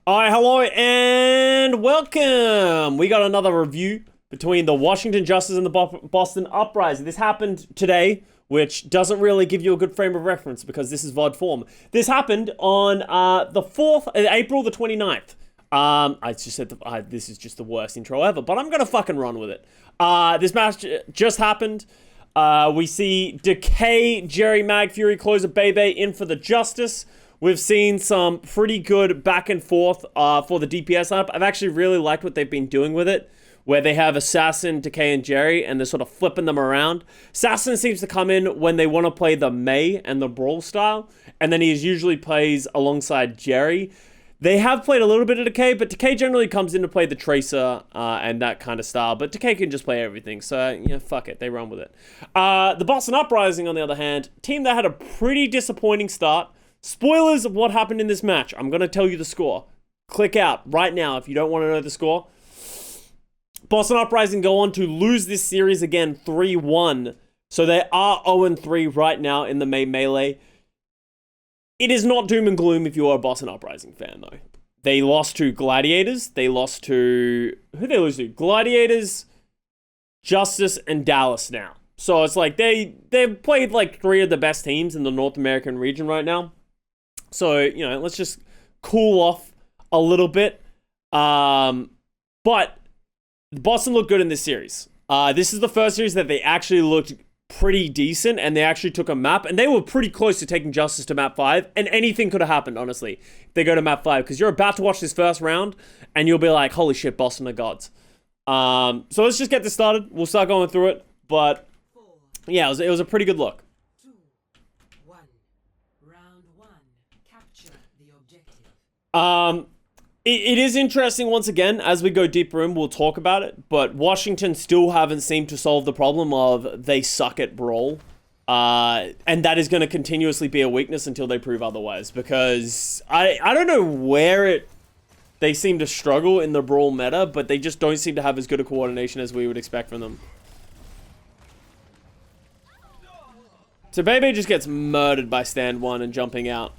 Alright, hello and welcome! We got another review between the Washington Justice and the Boston Uprising. This happened today, which doesn't really give you a good frame of reference because this is VOD form. This happened on the 4th, April the 29th. I just said this is just the worst intro ever, but I'm gonna fucking run with it. This match just happened. We see Decay, Jerry, Mag, Fury, Closer, Bebe in for the Justice. We've seen some pretty good back and forth for the DPS lineup. I've actually really liked what they've been doing with it, where they have Assassin, Decay, and Jerry, and they're sort of flipping them around. Assassin seems to come in when they want to play the Mei and the Brawl style, and then he usually plays alongside Jerry. They have played a little bit of Decay, but Decay generally comes in to play the Tracer and that kind of style, but Decay can just play everything, so, yeah, fuck it, they run with it. The Boston Uprising, on the other hand, team that had a pretty disappointing start. Spoilers of what happened in this match. I'm going to tell you the score. Click out right now if you don't want to know the score. Boston Uprising go on to lose this series again 3-1. So they are 0-3 right now in the May Melee. It is not doom and gloom if you are a Boston Uprising fan, though. They lost to Gladiators. They lost to... Who did they lose to? Gladiators, Justice, and Dallas now. So it's like they've played like 3 of the best teams in the North American region right now. So, you know, let's just cool off a little bit. But Boston looked good in this series. This is the first series that they actually looked pretty decent, and they actually took a map, and they were pretty close to taking Justice to map 5, and anything could have happened, honestly, if they go to map 5, because you're about to watch this first round, and you'll be like, holy shit, Boston are gods. So let's just get this started. We'll start going through it, but yeah, it was a pretty good look. It is interesting, once again, as we go deeper in, we'll talk about it, but Washington still haven't seemed to solve the problem of they suck at Brawl, and that is going to continuously be a weakness until they prove otherwise, because I don't know where they seem to struggle in the Brawl meta, but they just don't seem to have as good a coordination as we would expect from them. So Bebe just gets murdered by stand 1 and jumping out.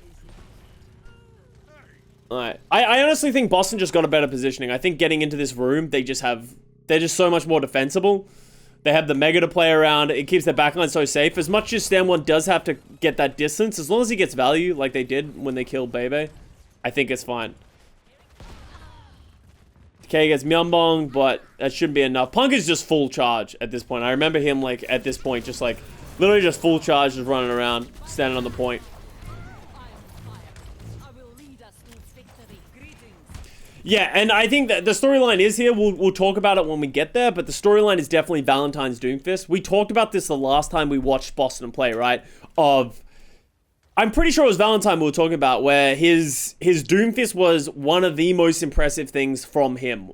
Alright. I honestly think Boston just got a better positioning. I think getting into this room, they're just so much more defensible. They have the Mega to play around. It keeps their backline so safe. As much as stand 1 does have to get that distance, as long as he gets value, like they did when they killed Bebe, I think it's fine. Okay, he gets Myeonbong, but that shouldn't be enough. Punk is just full charge at this point. I remember him, like, at this point, just, like, literally just full charge, just running around, standing on the point. Yeah, and I think that the storyline is here. We'll talk about it when we get there, but the storyline is definitely Valentine's Doomfist. We talked about this the last time we watched Boston play, right? I'm pretty sure it was Valentine we were talking about, where his Doomfist was one of the most impressive things from him.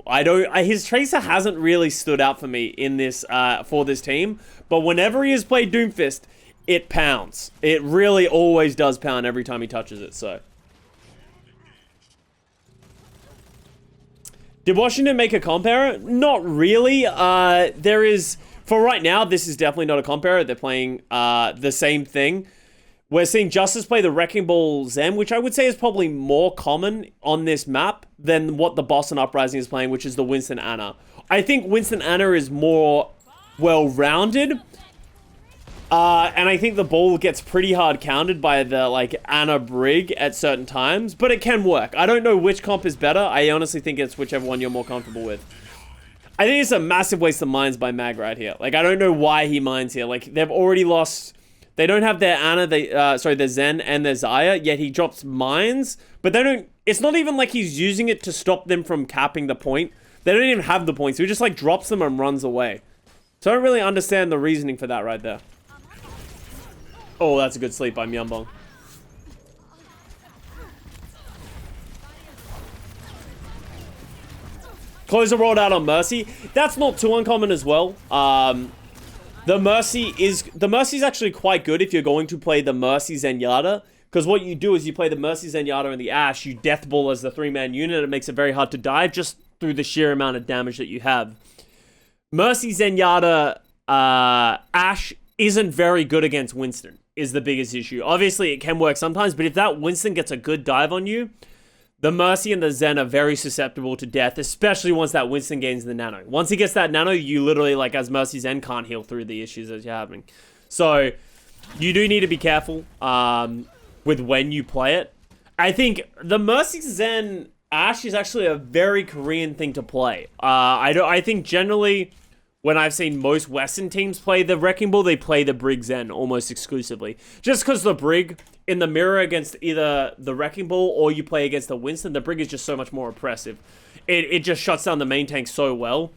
His Tracer hasn't really stood out for me in this, for this team, but whenever he has played Doomfist, it pounds. It really always does pound every time he touches it, so. Did Washington make a comp error? Not really. There is, for right now, this is definitely not a comp error. They're playing the same thing. We're seeing Justice play the Wrecking Ball Zem, which I would say is probably more common on this map than what the Boston Uprising is playing, which is the Winston Anna. I think Winston Anna is more well-rounded. And I think the ball gets pretty hard countered by the, like, Anna Brig at certain times, but it can work. I don't know which comp is better. I honestly think it's whichever one you're more comfortable with. I think it's a massive waste of mines by Mag right here. Like, I don't know why he mines here. Like, they've already lost... They don't have their Anna, their Zen and their Xayah, yet he drops mines, but they don't... It's not even like he's using it to stop them from capping the point. They don't even have the points, so he just, like, drops them and runs away. So I don't really understand the reasoning for that right there. Oh, that's a good sleep by Myeonbong. Closer rolled out on Mercy. That's not too uncommon as well. The Mercy is actually quite good if you're going to play the Mercy Zenyatta. Because what you do is you play the Mercy Zenyatta and the Ashe, you death ball as the 3-man unit. It makes it very hard to dive just through the sheer amount of damage that you have. Mercy Zenyatta Ashe isn't very good against Winston, is the biggest issue. Obviously, it can work sometimes, but if that Winston gets a good dive on you, the Mercy and the Zen are very susceptible to death, especially once that Winston gains the nano. Once he gets that nano, you literally, like, as Mercy Zen, can't heal through the issues that you're having. So, you do need to be careful with when you play it. I think the Mercy Zen Ashe is actually a very Korean thing to play. I think generally, when I've seen most Western teams play the Wrecking Ball, they play the Brig Zen almost exclusively. Just because the Brig, in the mirror against either the Wrecking Ball or you play against the Winston, the Brig is just so much more oppressive. It just shuts down the main tank so well.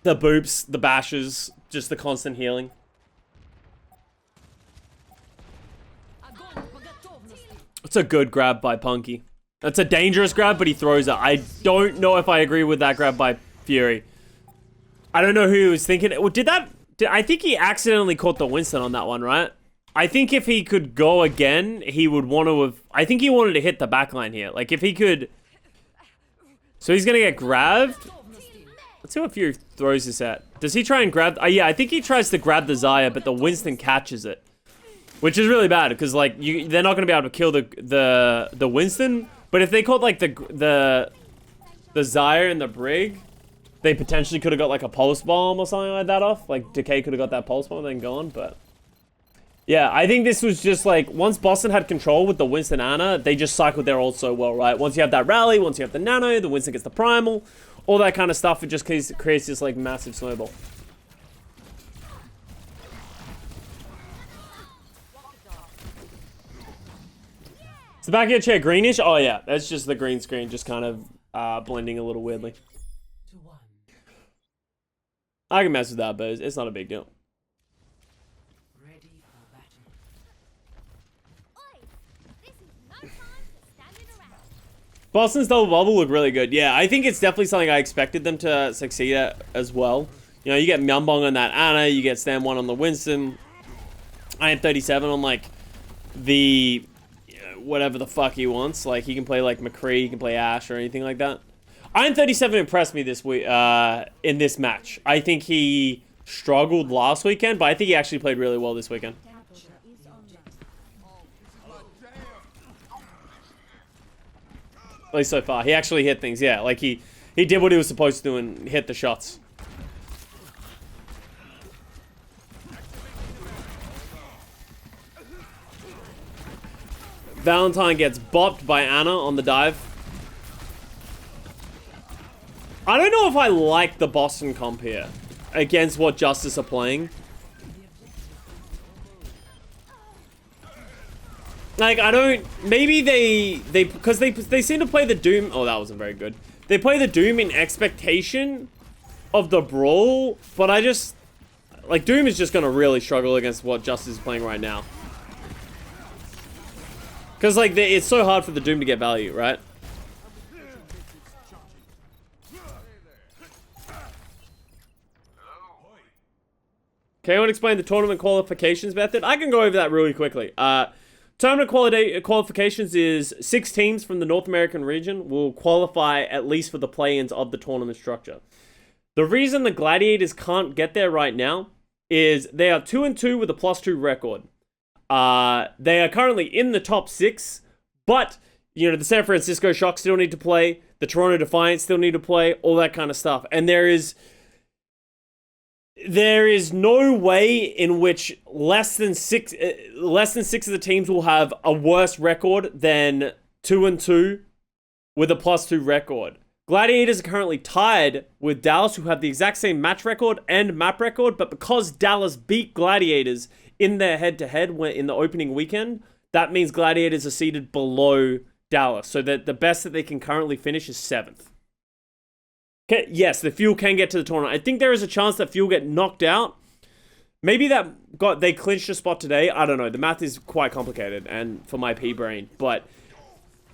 The boops, the bashes, just the constant healing. It's a good grab by Punky. That's a dangerous grab, but he throws it. I don't know if I agree with that grab by Fury. I don't know who he was thinking. I think he accidentally caught the Winston on that one, right? I think if he could go again, he would want to have... I think he wanted to hit the backline here. Like, if he could... So he's going to get grabbed. Let's see what Fury throws this at. Does he try and grab... yeah, I think he tries to grab the Xayah, but the Winston catches it. Which is really bad, because, like, they're not going to be able to kill the Winston. But if they caught, like, the Xayah and the Brig... They potentially could have got like a pulse bomb or something like that off. Like Decay could have got that pulse bomb and then gone, but... Yeah, I think this was just like, once Boston had control with the Winston Ana, they just cycled their ult so well, right? Once you have that rally, once you have the nano, the Winston gets the primal, all that kind of stuff, it just creates this like massive snowball. Is the back of your chair greenish? Oh yeah, that's just the green screen just kind of blending a little weirdly. I can mess with that, but it's not a big deal. Boston's double bubble look really good. Yeah, I think it's definitely something I expected them to succeed at as well. You know, you get Myunbong on that Ana, you get Stam 1 on the Winston. I am 37 on like the whatever the fuck he wants. Like he can play like McCree, he can play Ashe or anything like that. Iron 37 impressed me this week in this match. I think he struggled last weekend, but I think he actually played really well this weekend. At least so far. He actually hit things, yeah. Like he did what he was supposed to do and hit the shots. Valentine gets bopped by Ana on the dive. I don't know if I like the Boston comp here against what Justice are playing. Like, I don't... Maybe because they seem to play the Doom... Oh, that wasn't very good. They play the Doom in expectation of the Brawl, but I just... Like, Doom is just going to really struggle against what Justice is playing right now. Because, like, it's so hard for the Doom to get value, right? Can anyone explain the tournament qualifications method? I can go over that really quickly. Tournament qualifications is 6 teams from the North American region will qualify at least for the play-ins of the tournament structure. The reason the Gladiators can't get there right now is they are 2-2 with a +2 record. They are currently in the top 6, but you know the San Francisco Shock still need to play, the Toronto Defiant still need to play, all that kind of stuff, and there is no way in which less than six of the teams will have a worse record than 2-2 with a +2 record. Gladiators are currently tied with Dallas, who have the exact same match record and map record, but because Dallas beat Gladiators in their head-to-head in the opening weekend, that means Gladiators are seated below Dallas, so that the best that they can currently finish is 7th. Okay, yes, the Fuel can get to the tournament. I think there is a chance that Fuel get knocked out. Maybe they clinched a spot today. I don't know. The math is quite complicated and for my pea brain, but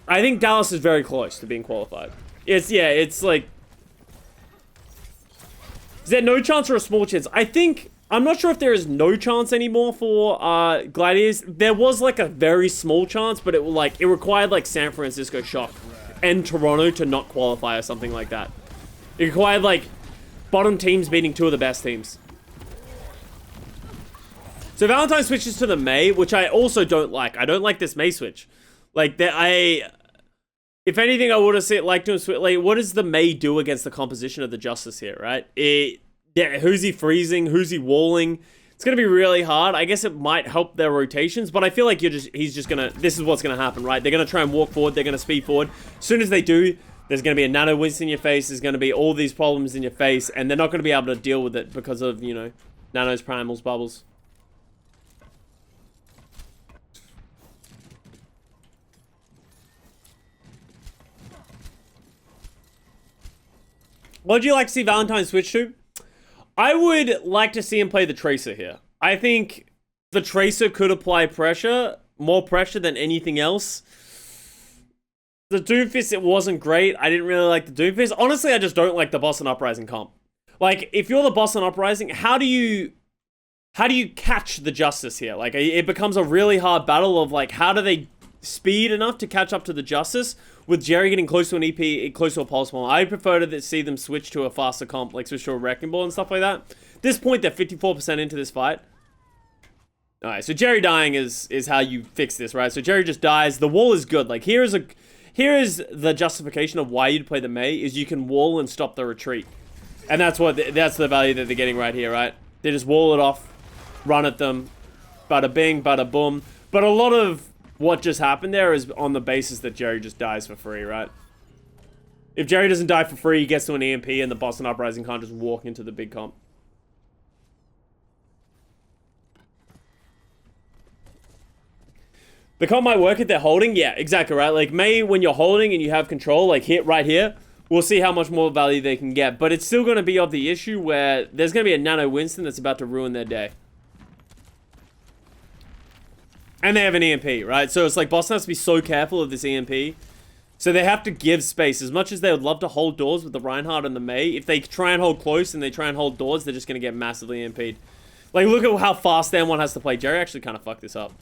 I think Dallas is very close to being qualified. It's like, is there no chance or a small chance? I'm not sure if there is no chance anymore for Gladiators. There was like a very small chance, but it required like San Francisco Shock and Toronto to not qualify or something like that. It required, like, bottom teams beating 2 of the best teams. So Valentine switches to the Mei, which I also don't like. I don't like this Mei switch. Like, I if anything, I would have said like to him. Like, what does the May do against the composition of the Justice here, right? Who's he freezing? Who's he walling? It's gonna be really hard. I guess it might help their rotations, but I feel like he's just gonna. This is what's gonna happen, right? They're gonna try and walk forward. They're gonna speed forward. As soon as they do, there's gonna be a nano Winston in your face. There's gonna be all these problems in your face, and they're not gonna be able to deal with it because of, you know, nanos, primals, bubbles. What would you like to see Valentine switch to? I would like to see him play the Tracer here. I think the Tracer could apply pressure, more pressure than anything else. The Doomfist, it wasn't great. I didn't really like the Doomfist. Honestly, I just don't like the Boston Uprising comp. Like, if you're the Boston Uprising, how do you catch the Justice here? Like, it becomes a really hard battle of, like, how do they speed enough to catch up to the Justice with Jerry getting close to an EP, close to a Pulse Bomb. I prefer to see them switch to a faster comp, like switch to a Wrecking Ball and stuff like that. At this point, they're 54% into this fight. Alright, so Jerry dying is how you fix this, right? So Jerry just dies. The wall is good. Like, here is the justification of why you'd play the May, is you can wall and stop the retreat. And that's the value that they're getting right here, right? They just wall it off, run at them, bada bing, bada boom. But a lot of what just happened there is on the basis that Jerry just dies for free, right? If Jerry doesn't die for free, he gets to an EMP and the Boston Uprising can't just walk into the big comp. The comp might work if they're holding. Yeah, exactly, right? Like, May, when you're holding and you have control, like, hit right here, we'll see how much more value they can get. But it's still going to be of the issue where there's going to be a nano Winston that's about to ruin their day. And they have an EMP, right? So it's like Boston has to be so careful of this EMP. So they have to give space. As much as they would love to hold doors with the Reinhardt and the May, if they try and hold close and they try and hold doors, they're just going to get massively EMP'd. Like, look at how fast M1 has to play. Jerry actually kind of fucked this up.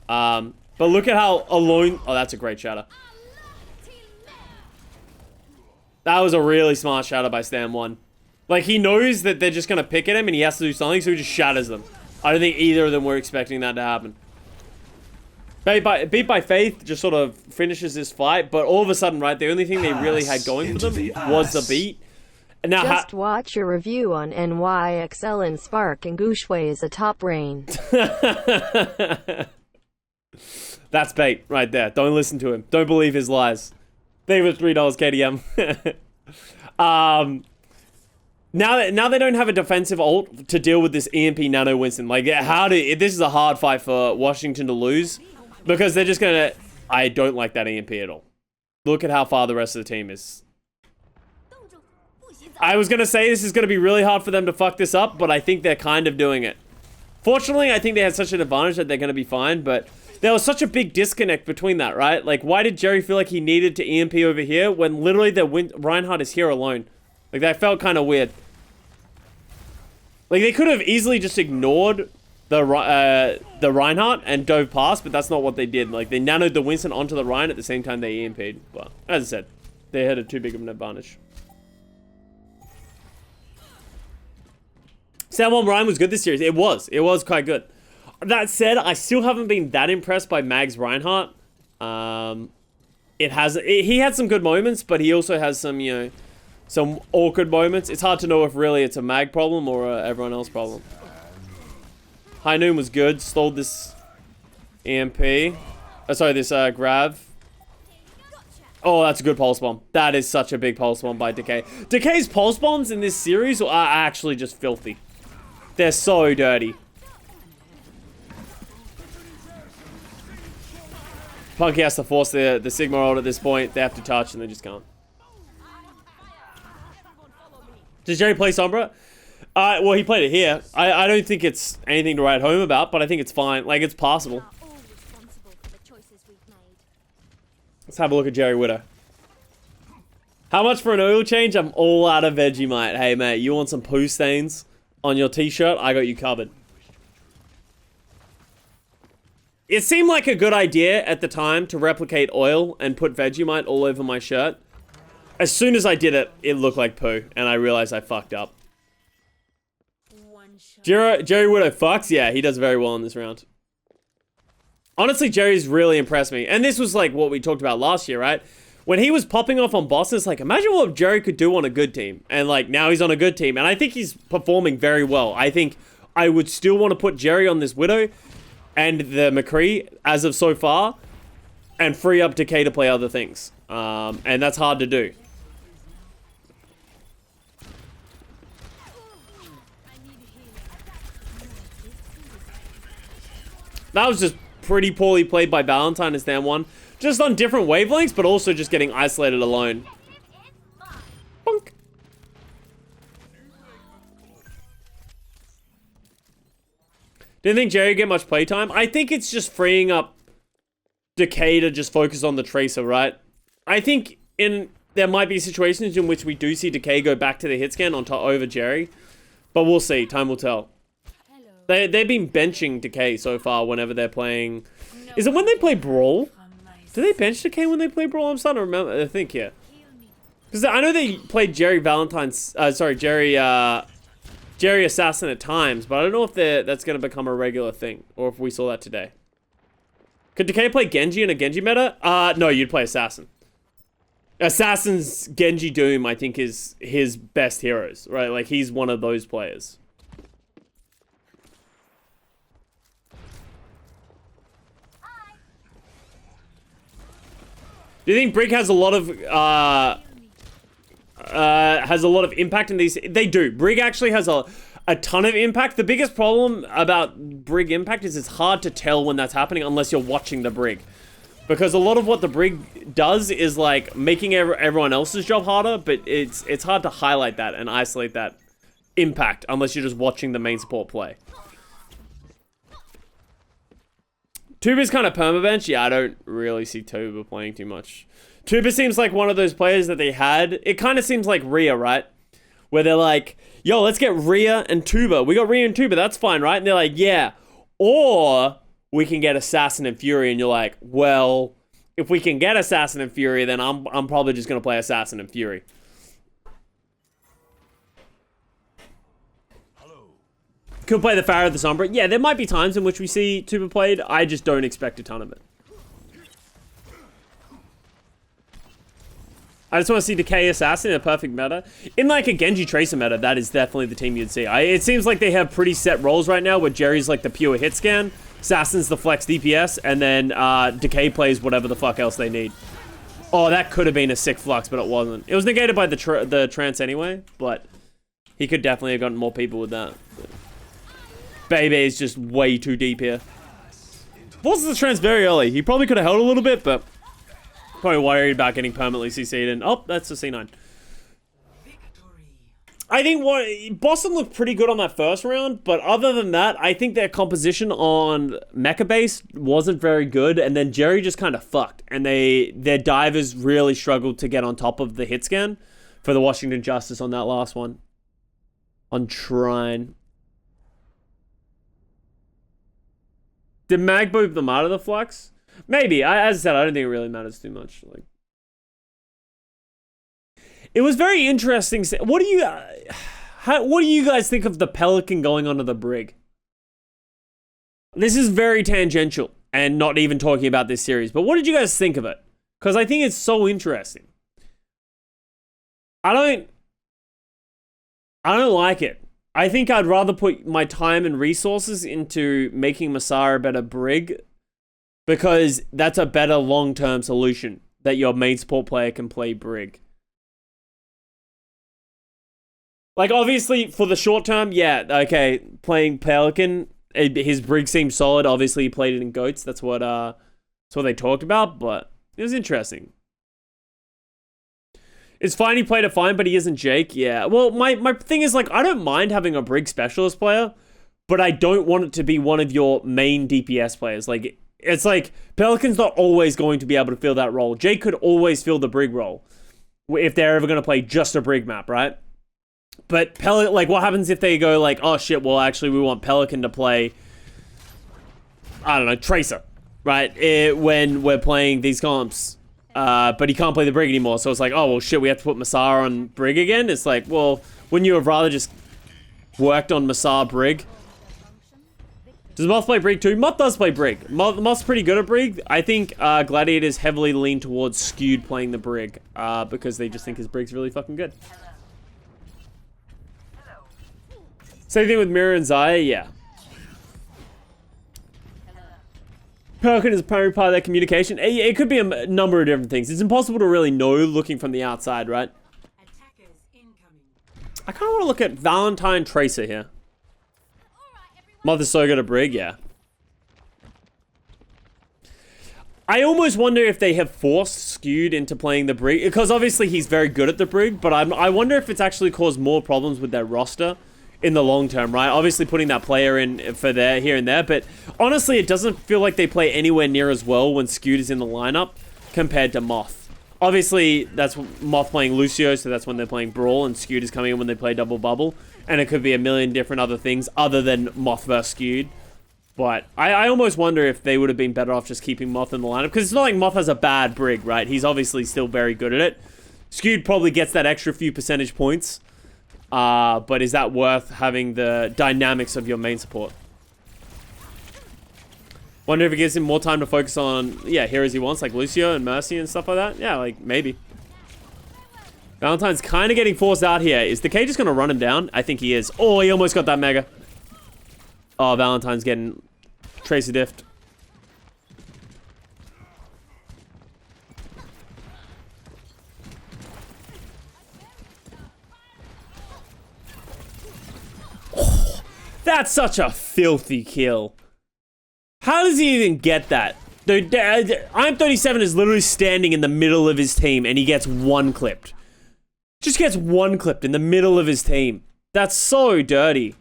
But look at how alone... Oh, that's a great shatter. That was a really smart shatter by Stan 1. Like, he knows that they're just going to pick at him and he has to do something, so he just shatters them. I don't think either of them were expecting that to happen. Beat by Faith just sort of finishes this fight, but all of a sudden, right, the only thing they really had going for them was the beat. And now just watch your review on NYXL and Spark and Gushway is a top rain. That's bait right there. Don't listen to him. Don't believe his lies. They were $3 KDM. Now they don't have a defensive ult to deal with this EMP Nano Winston. Like, this is a hard fight for Washington to lose. Because they're just gonna... I don't like that EMP at all. Look at how far the rest of the team is. I was gonna say this is gonna be really hard for them to fuck this up, but I think they're kind of doing it. Fortunately, I think they had such an advantage that they're gonna be fine, but there was such a big disconnect between that, right? Like, why did Jerry feel like he needed to EMP over here when literally the Reinhardt is here alone? Like, that felt kind of weird. Like, they could have easily just ignored the Reinhardt and dove past, but that's not what they did. Like, they nanoed the Winston onto the Ryan at the same time they EMP'd. But, as I said, they had too big of an advantage. Salmon Ryan was good this series. It was quite good. That said, I still haven't been that impressed by Mag's Reinhardt. He had some good moments, but he also has some, you know, some awkward moments. It's hard to know if really it's a Mag problem or a everyone else problem. High Noon was good. Stalled this EMP. This grab. Oh, that's a good pulse bomb. That is such a big pulse bomb by Decay. Decay's pulse bombs in this series are actually just filthy. They're so dirty. Punky has to force the Sigma ult at this point. They have to touch and they just can't. Does Jerry play Sombra? Well, he played it here. I don't think it's anything to write home about, but I think it's fine. Like, it's passable. Let's have a look at Jerry Widow. How much for an oil change? I'm all out of Vegemite. Hey, mate, you want some poo stains on your t-shirt? I got you covered. It seemed like a good idea at the time to replicate oil and put Vegemite all over my shirt. As soon as I did it, it looked like poo, and I realized I fucked up. Jerry Widow fucks? Yeah, he does very well in this round. Honestly, Jerry's really impressed me. And this was like what we talked about last year, right? when he was popping off on Boston, it's like, imagine what Jerry could do on a good team. And like, now he's on a good team. And I think he's performing very well. I think I would still want to put Jerry on this Widow and the McCree as of so far, and free up Decay to play other things. And that's hard to do. That was just pretty poorly played by Valentine as Dan one. Just on different wavelengths, but also just getting isolated alone. Bonk. Didn't think Jerry would get much playtime. I think it's just freeing up Decay to just focus on the Tracer, right? I think there might be situations in which we do see Decay go back to the hit scan on top over Jerry. But we'll see. Time will tell. They've been benching Decay so far whenever they're playing. Is it when they play Brawl? Do they bench Decay when they play Brawl? I'm starting to remember. I think, yeah. Because I know they played Jerry Valentine's... Jerry Assassin at times, but I don't know if that's going to become a regular thing, or if we saw that today. Could Decay play Genji in a Genji meta? No, you'd play Assassin. Assassin's Genji Doom, I think, is his best heroes, right? Like, he's one of those players. Do you think Brig has a lot of impact in these? They do. Brig actually has a ton of impact. The biggest problem about Brig impact is it's hard to tell when that's happening unless you're watching the Brig. Because a lot of what the Brig does is like making everyone else's job harder, but it's hard to highlight that and isolate that impact unless you're just watching the main support play. Tuba's kind of permabench. Yeah, I don't really see Tuba playing too much. Tuba seems like one of those players that they had. It kind of seems like Rhea, right? Where they're like, yo, let's get Rhea and Tuba. We got Rhea and Tuba. That's fine, right? And they're like, yeah. Or we can get Assassin and Fury. And you're like, well, if we can get Assassin and Fury, then I'm probably just going to play Assassin and Fury. Could play the Pharaoh of the Sombra. Yeah, there might be times in which we see Tuba played. I just don't expect a ton of it. I just want to see Decay Assassin in a perfect meta. In like a Genji Tracer meta, that is definitely the team you'd see. It seems like they have pretty set roles right now where Jerry's like the pure hit scan, Assassin's the flex DPS, and then Decay plays whatever the fuck else they need. Oh, that could have been a sick flux, but it wasn't. It was negated by the trance anyway, but he could definitely have gotten more people with that. Baby is just way too deep here. Forces the trance very early. He probably could have held a little bit, but probably worried about getting permanently CC'd. And oh, that's a C9. I think Boston looked pretty good on that first round, but other than that, I think their composition on mecha base wasn't very good, and then Jerry just kind of fucked, and their divers really struggled to get on top of the hit scan for the Washington Justice on that last one. On Shrine. Did Mag boop them out of the flux? Maybe. As I said, I don't think it really matters too much. Like, it was very interesting. What do you guys think of the Pelican going onto the Brig? This is very tangential and not even talking about this series. But what did you guys think of it? Because I think it's so interesting. I don't like it. I think I'd rather put my time and resources into making Masara a better Brig, because that's a better long-term solution, that your main support player can play Brig. Like, obviously, for the short term, yeah, okay, playing Pelican, his Brig seemed solid. Obviously, he played it in Goats. That's what they talked about, but it was interesting. It's fine, he played it fine, but he isn't Jake. Yeah, well, my thing is, like, I don't mind having a Brig specialist player, but I don't want it to be one of your main DPS players. Like, it's like, Pelican's not always going to be able to fill that role. Jake could always fill the Brig role if they're ever going to play just a Brig map, right? But, like, what happens if they go, like, oh, shit, well, actually, we want Pelican to play, I don't know, Tracer, right? When we're playing these comps. But he can't play the Brig anymore, so it's like, oh, well, shit, we have to put Masara on Brig again? It's like, well, wouldn't you have rather just worked on Masara Brig? Does Moth play Brig too? Moth does play Brig. Moth's pretty good at Brig. I think Gladiators heavily lean towards skewed playing the Brig because they just think his Brig's really fucking good. Same thing with Mirror and Zaya, yeah. Pelican is a primary part of their communication. It could be a number of different things. It's impossible to really know looking from the outside, right? I kind of want to look at Valentine Tracer here. Mother's so good at Brig, yeah. I almost wonder if they have forced Skewed into playing the Brig, because obviously he's very good at the Brig, but I wonder if it's actually caused more problems with their roster in the long term, right? Obviously putting that player in for there, here and there, but honestly it doesn't feel like they play anywhere near as well when Skewed is in the lineup compared to Moth. Obviously that's Moth playing Lucio, so that's when they're playing Brawl, and Skewed is coming in when they play Double Bubble, and it could be a million different other things other than Moth versus Skewed. But I almost wonder if they would have been better off just keeping Moth in the lineup, because it's not like Moth has a bad Brig, right? He's obviously still very good at it. Skewed probably gets that extra few percentage points, but is that worth having the dynamics of your main support? Wonder if it gives him more time to focus on, yeah, heroes he wants, like Lucio and Mercy and stuff like that. Yeah, like, maybe. Valentine's kind of getting forced out here. Is the K just going to run him down? I think he is. Oh, he almost got that Mega. Oh, Valentine's getting Tracer diffed. Oh, that's such a filthy kill. How does he even get that? Dude, I'm37 is literally standing in the middle of his team and he gets one clipped. Just gets one clipped in the middle of his team. That's so dirty.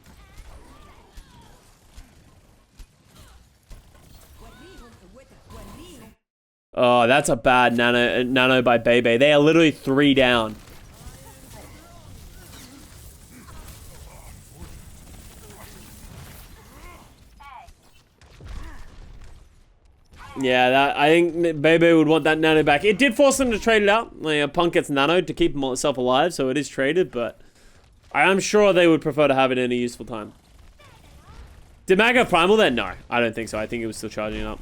Oh, that's a bad nano by Bebe. They are literally 3 down. Yeah, I think Bebe would want that nano back. It did force them to trade it out. Like, Punk gets nano to keep himself alive, so it is traded, but I am sure they would prefer to have it in a useful time. Did Mag have Primal then? No, I don't think so. I think it was still charging up.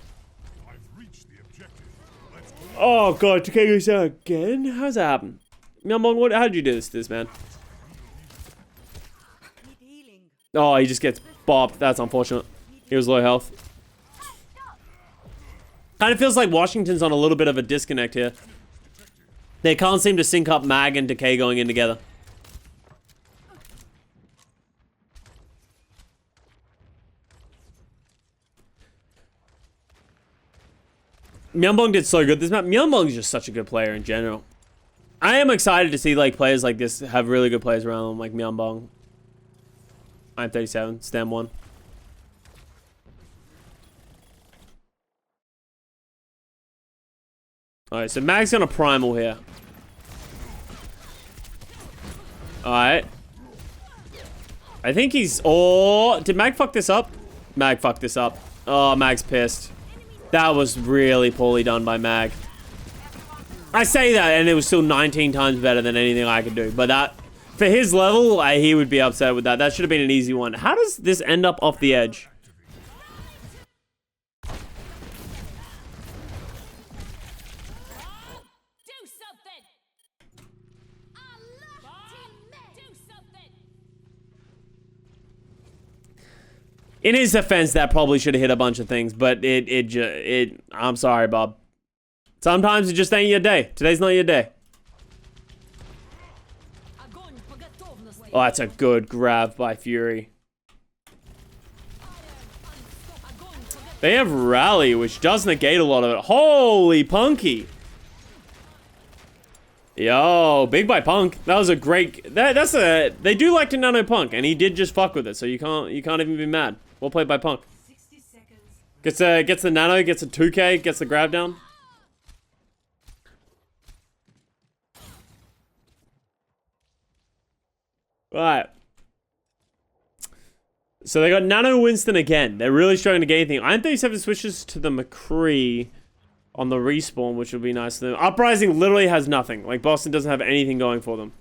Oh god, Takei goes down again? How's that happen? Myunbong, how did you do this, man? Oh, he just gets bopped. That's unfortunate. He was low health. Kind of feels like Washington's on a little bit of a disconnect here. They can't seem to sync up Mag and Decay going in together. Myunbong did so good this map. Myunbong's just such a good player in general. I am excited to see like players like this have really good players around them, like Myunbong. I'm 37, Stem 1. Alright, so Mag's gonna Primal here. Alright. I think he's... Oh, did Mag fuck this up? Mag fucked this up. Oh, Mag's pissed. That was really poorly done by Mag. I say that, and it was still 19 times better than anything I could do. But that, for his level, he would be upset with that. That should have been an easy one. How does this end up off the edge? In his defense, that probably should have hit a bunch of things, but I'm sorry, Bob. Sometimes it just ain't your day. Today's not your day. Oh, that's a good grab by Fury. They have Rally, which does negate a lot of it. Holy Punky. Yo, big by Punk. That was a great... They do like to nano Punk, and he did just fuck with it, so you can't even be mad. Well played by Punk. Gets the nano, gets a 2K, gets the grab down. Right. So they got Nano Winston again. They're really struggling to get anything. Iron 37 switches to the McCree on the respawn, which would be nice to them. Uprising literally has nothing. Like, Boston doesn't have anything going for them.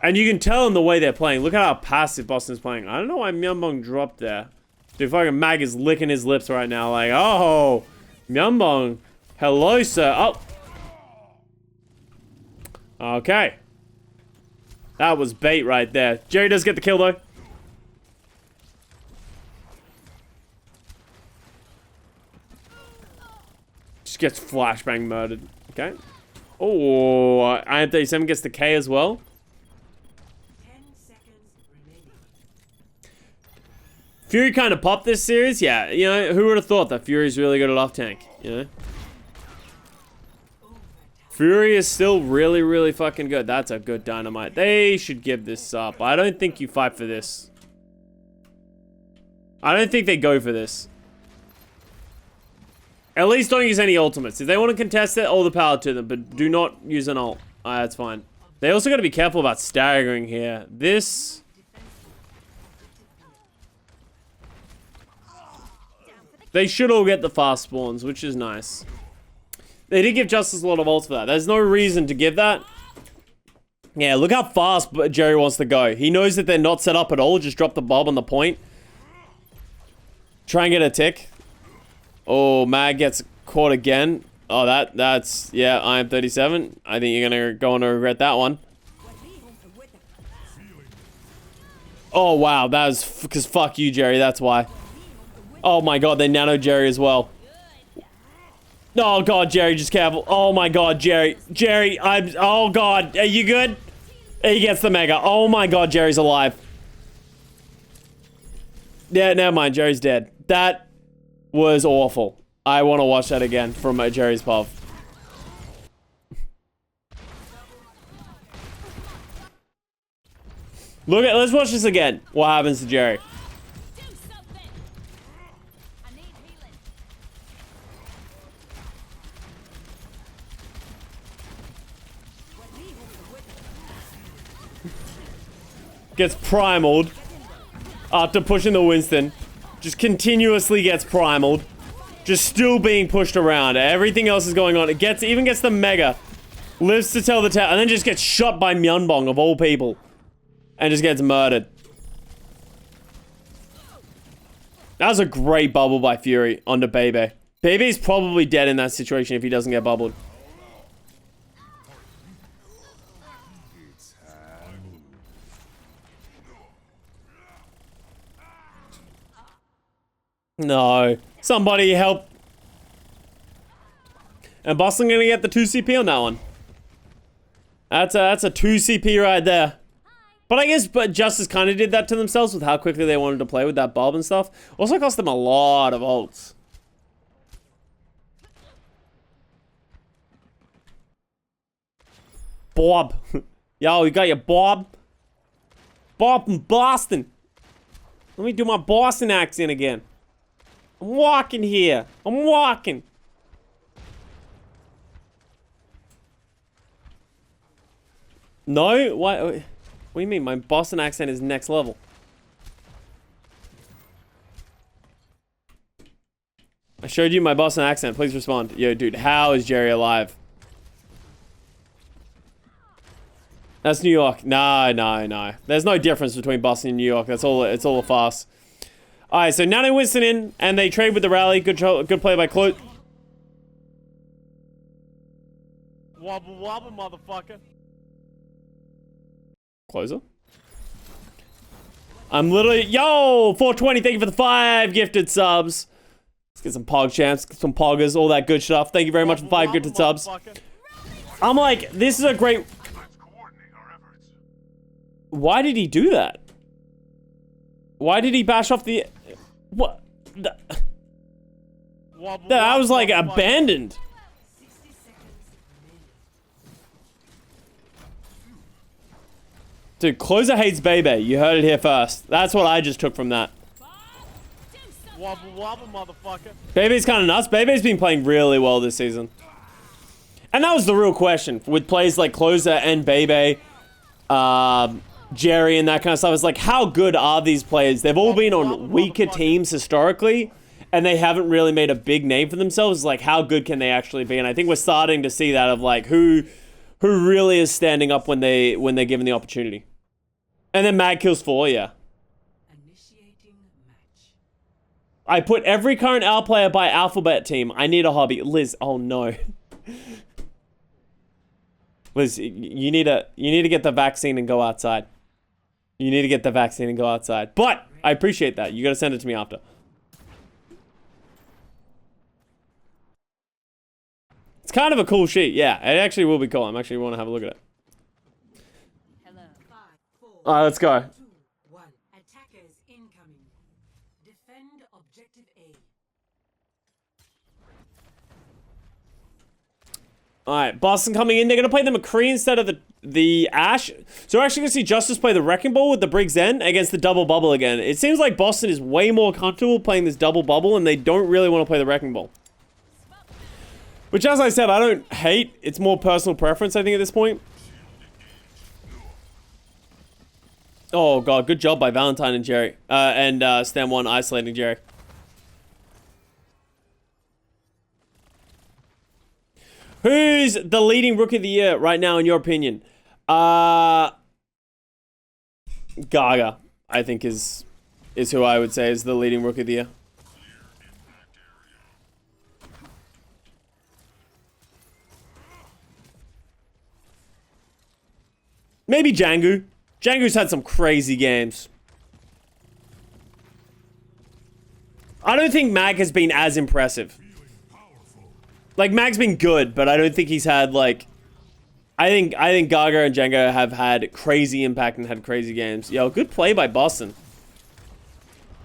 And you can tell in the way they're playing. Look at how passive Boston's playing. I don't know why Myunbong dropped there. Dude, fucking Mag is licking his lips right now. Like, oh, Myunbong. Hello, sir. Oh. Okay. That was bait right there. Jerry does get the kill, though. Just gets flashbang murdered. Okay. Oh, IM37 gets the K as well. 10 seconds remaining. Fury kind of popped this series. Yeah, you know, who would have thought that Fury's really good at off tank, you know? Fury is still really, really fucking good. That's a good dynamite. They should give this up. I don't think you fight for this. I don't think they go for this. At least don't use any ultimates. If they want to contest it, all the power to them, but do not use an ult. That's fine. They also got to be careful about staggering here. This... They should all get the fast spawns, which is nice. They did give Justice a lot of ults for that. There's no reason to give that. Yeah, look how fast Jerry wants to go. He knows that they're not set up at all. Just drop the bob on the point. Try and get a tick. Oh, Mag gets caught again. Oh, that's... Yeah, IM37. I think you're going to go on to regret that one. Oh, wow. That was... Because fuck you, Jerry. That's why. Oh, my God. They nano Jerry as well. Oh, God, Jerry. Just careful. Oh, my God, Jerry. Jerry, I'm... Oh, God. Are you good? He gets the mega. Oh, my God. Jerry's alive. Yeah, never mind. Jerry's dead. That was awful. I want to watch that again from Jerry's POV. Look at... Let's watch this again. What happens to Jerry? Gets primaled after pushing the Winston. Just continuously gets primaled. Just still being pushed around. Everything else is going on. It even gets the mega. Lives to tell the tale. And then just gets shot by Myunbong of all people. And just gets murdered. That was a great bubble by Fury onto Bebe. Bebe's probably dead in that situation if he doesn't get bubbled. No. Somebody help. And Boston gonna get the 2 CP on that one. That's a 2 CP right there. But I guess Justice kind of did that to themselves with how quickly they wanted to play with that Bob and stuff. Also cost them a lot of ults. Bob. Yo, you got your Bob? Bob from Boston. Let me do my Boston accent again. I'm walking here. I'm walking. No? Why? What do you mean? My Boston accent is next level. I showed you my Boston accent. Please respond. Yo, dude, how is Jerry alive? That's New York. No. There's no difference between Boston and New York. It's all a farce. Alright, so Nano Winston in, and they trade with the rally. Good play by Clute. Wobble wobble, motherfucker. Closer. I'm literally... Yo! 420, thank you for the 5 gifted subs. Let's get some pog champs, some poggers, all that good stuff. Thank you very much for 5 gifted subs. I'm like, this is a great... Why did he do that? Why did he bash off the... What? That was like abandoned. Dude, Closer hates Bebe. You heard it here first. That's what I just took from that. Wobble wobble, motherfucker. Bebe's kind of nuts. Bebe's been playing really well this season. And that was the real question. With plays like Closer and Bebe, Jerry and that kind of stuff. It's like, how good are these players? They've all been on weaker teams historically, and they haven't really made a big name for themselves. It's like, how good can they actually be? And I think we're starting to see that of like who really is standing up when they're given the opportunity. And then Mag kills 4, yeah. Initiating match. I put every current L player by alphabet team. I need a hobby. Liz, oh no. Liz, you need to get the vaccine and go outside. You need to get the vaccine and go outside. But I appreciate that. You gotta send it to me after. It's kind of a cool sheet. Yeah, it actually will be cool. I'm actually want to have a look at it. Hello. 5, 4, Alright, let's go. 2, 1. Attackers incoming. Defend objective A. Alright, Boston coming in. They're gonna play the McCree instead of the Ash. So we're actually gonna see Justice play the Wrecking Ball with the Briggs N against the double bubble again. It seems like Boston is way more comfortable playing this double bubble and they don't really want to play the Wrecking Ball. Which, as I said, I don't hate. It's more personal preference, I think, at this point. Oh, God. Good job by Valentine and Jerry. And Stam 1 isolating Jerry. Who's the leading rookie of the year right now, in your opinion? Gaga, I think, is who I would say is the leading rookie of the year. Maybe Jangu. Jangu's had some crazy games. I don't think Mag has been as impressive. Like, Mag's been good, but I don't think he's had, like... I think Gaga and Jango have had crazy impact and had crazy games. Yo, good play by Boston.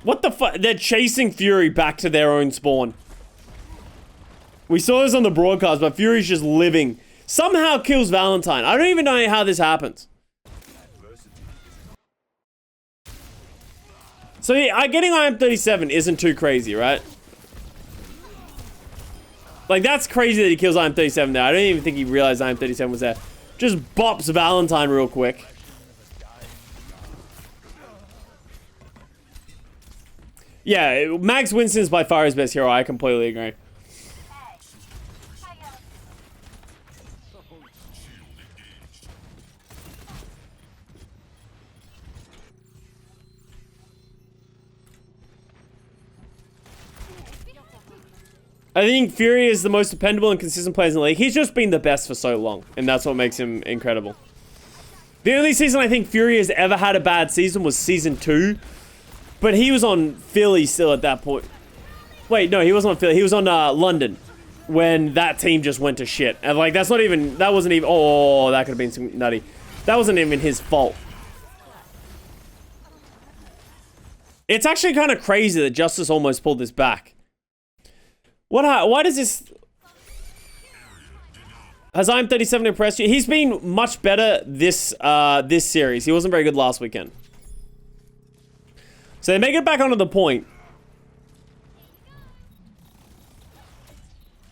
What the fuck? They're chasing Fury back to their own spawn. We saw this on the broadcast, but Fury's just living. Somehow kills Valentine. I don't even know how this happens. So yeah, getting IM-37 isn't too crazy, right? Like, that's crazy that he kills IM-37 there. I don't even think he realized IM-37 was there. Just bops Valentine real quick. Yeah, Max Winston's by far his best hero. I completely agree. I think Fury is the most dependable and consistent player in the league. He's just been the best for so long, and that's what makes him incredible. The only season I think Fury has ever had a bad season was season 2, but he was on Philly still at that point. Wait, no, he wasn't on Philly. He was on London when that team just went to shit. And like, that wasn't even, oh, that could have been some nutty. That wasn't even his fault. It's actually kind of crazy that Justice almost pulled this back. Why does this... Has IM-37 impressed you? He's been much better this series. He wasn't very good last weekend. So they make it back onto the point.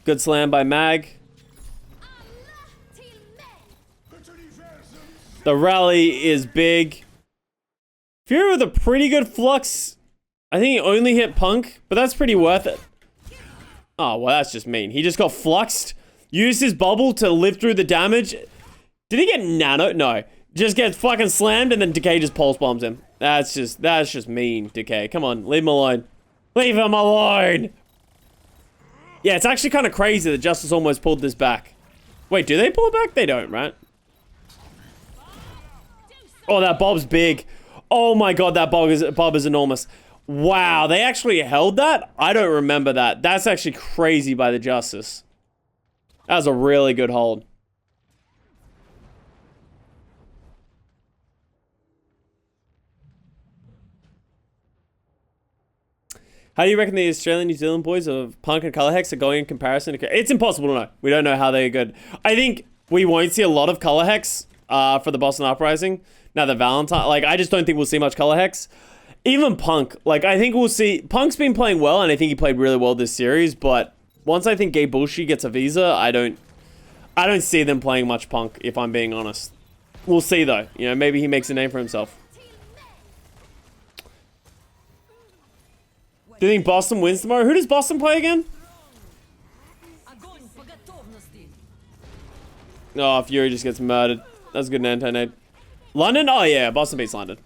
Good slam by Mag. The rally is big. Fury with a pretty good flux. I think he only hit Punk, but that's pretty worth it. Oh, well, that's just mean. He just got fluxed, used his bubble to live through the damage. Did he get nano? No. Just gets fucking slammed and then Decay just pulse bombs him. That's just mean, Decay. Come on, leave him alone. Leave him alone! Yeah, it's actually kind of crazy that Justice almost pulled this back. Wait, do they pull it back? They don't, right? Oh, that Bob's big. Oh my god, that Bob is enormous. Wow, they actually held that? I don't remember that. That's actually crazy by the Justice. That was a really good hold. How do you reckon the Australian New Zealand boys of Punk and Color Hex are going in comparison to... It's impossible to know. We don't know how they're good. I think we won't see a lot of Color Hex for the Boston Uprising. Now the Valentine... Like, I just don't think we'll see much Color Hex. Even Punk, like, I think we'll see... Punk's been playing well, and I think he played really well this series, but once I think Gabe Bullshit gets a visa, I don't see them playing much Punk, if I'm being honest. We'll see, though. You know, maybe he makes a name for himself. Do you think Boston wins tomorrow? Who does Boston play again? Oh, Fury just gets murdered. That's a good anti-nade. London? Oh, yeah. Boston beats London.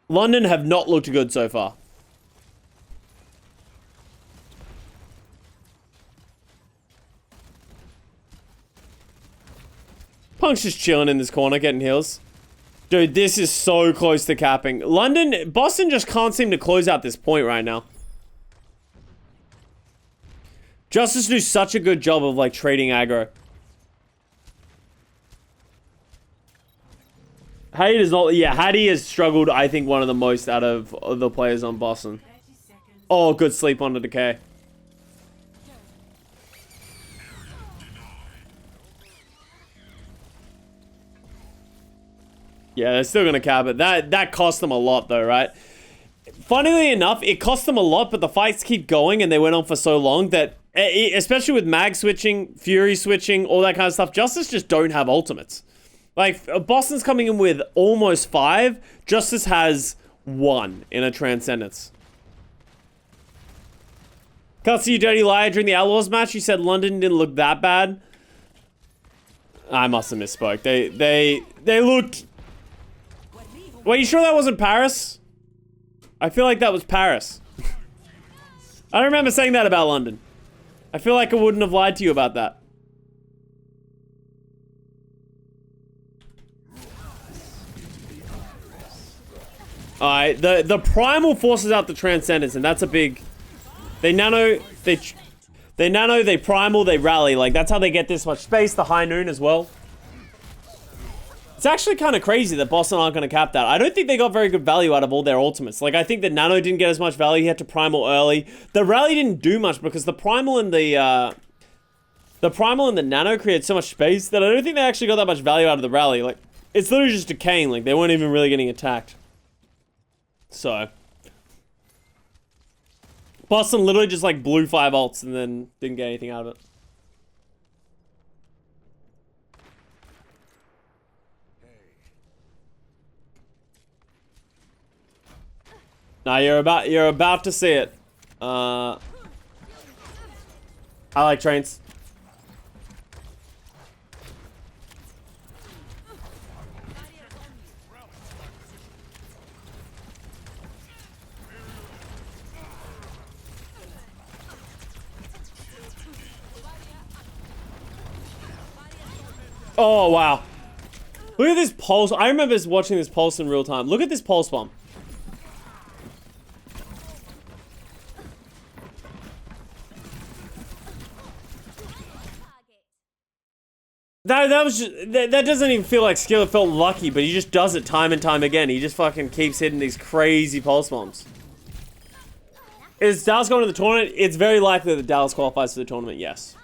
London have not looked good so far. Punk's just chilling in this corner, getting heals. Dude, this is so close to capping. Boston just can't seem to close out this point right now. Justice do such a good job of, like, trading aggro. Hattie does not... Yeah, Hattie has struggled, I think, one of the most out of the players on Boston. Oh, good sleep on the decay. Yeah, they're still gonna cap it. That cost them a lot, though, right? Funnily enough, it cost them a lot, but the fights keep going, and they went on for so long that... Especially with mag switching, fury switching, all that kind of stuff, Justice just don't have ultimates. Like, Boston's coming in with almost 5. Justice has 1 in a Transcendence. Custa, you dirty liar. During the Outlaws match, you said London didn't look that bad. I must have misspoke. They looked... Wait, you sure that wasn't Paris? I feel like that was Paris. I don't remember saying that about London. I feel like I wouldn't have lied to you about that. Alright, the Primal forces out the Transcendence, and that's a big... They nano, they Primal, they rally. Like, that's how they get this much space. The High Noon as well. It's actually kind of crazy that Boston aren't going to cap that. I don't think they got very good value out of all their ultimates. Like, I think that Nano didn't get as much value. He had to Primal early. The rally didn't do much because the Primal and the Nano created so much space that I don't think they actually got that much value out of the rally. Like, it's literally just decaying. Like, they weren't even really getting attacked. So. Boston literally just, like, blew 5 ults and then didn't get anything out of it. Nah, you're about to see it. I like trains. Oh, wow. Look at this pulse. I remember watching this pulse in real time. Look at this pulse bomb. That was just, that doesn't even feel like skill. It felt lucky, but he just does it time and time again. He just fucking keeps hitting these crazy pulse bombs. Is Dallas going to the tournament? It's very likely that Dallas qualifies for the tournament, yes.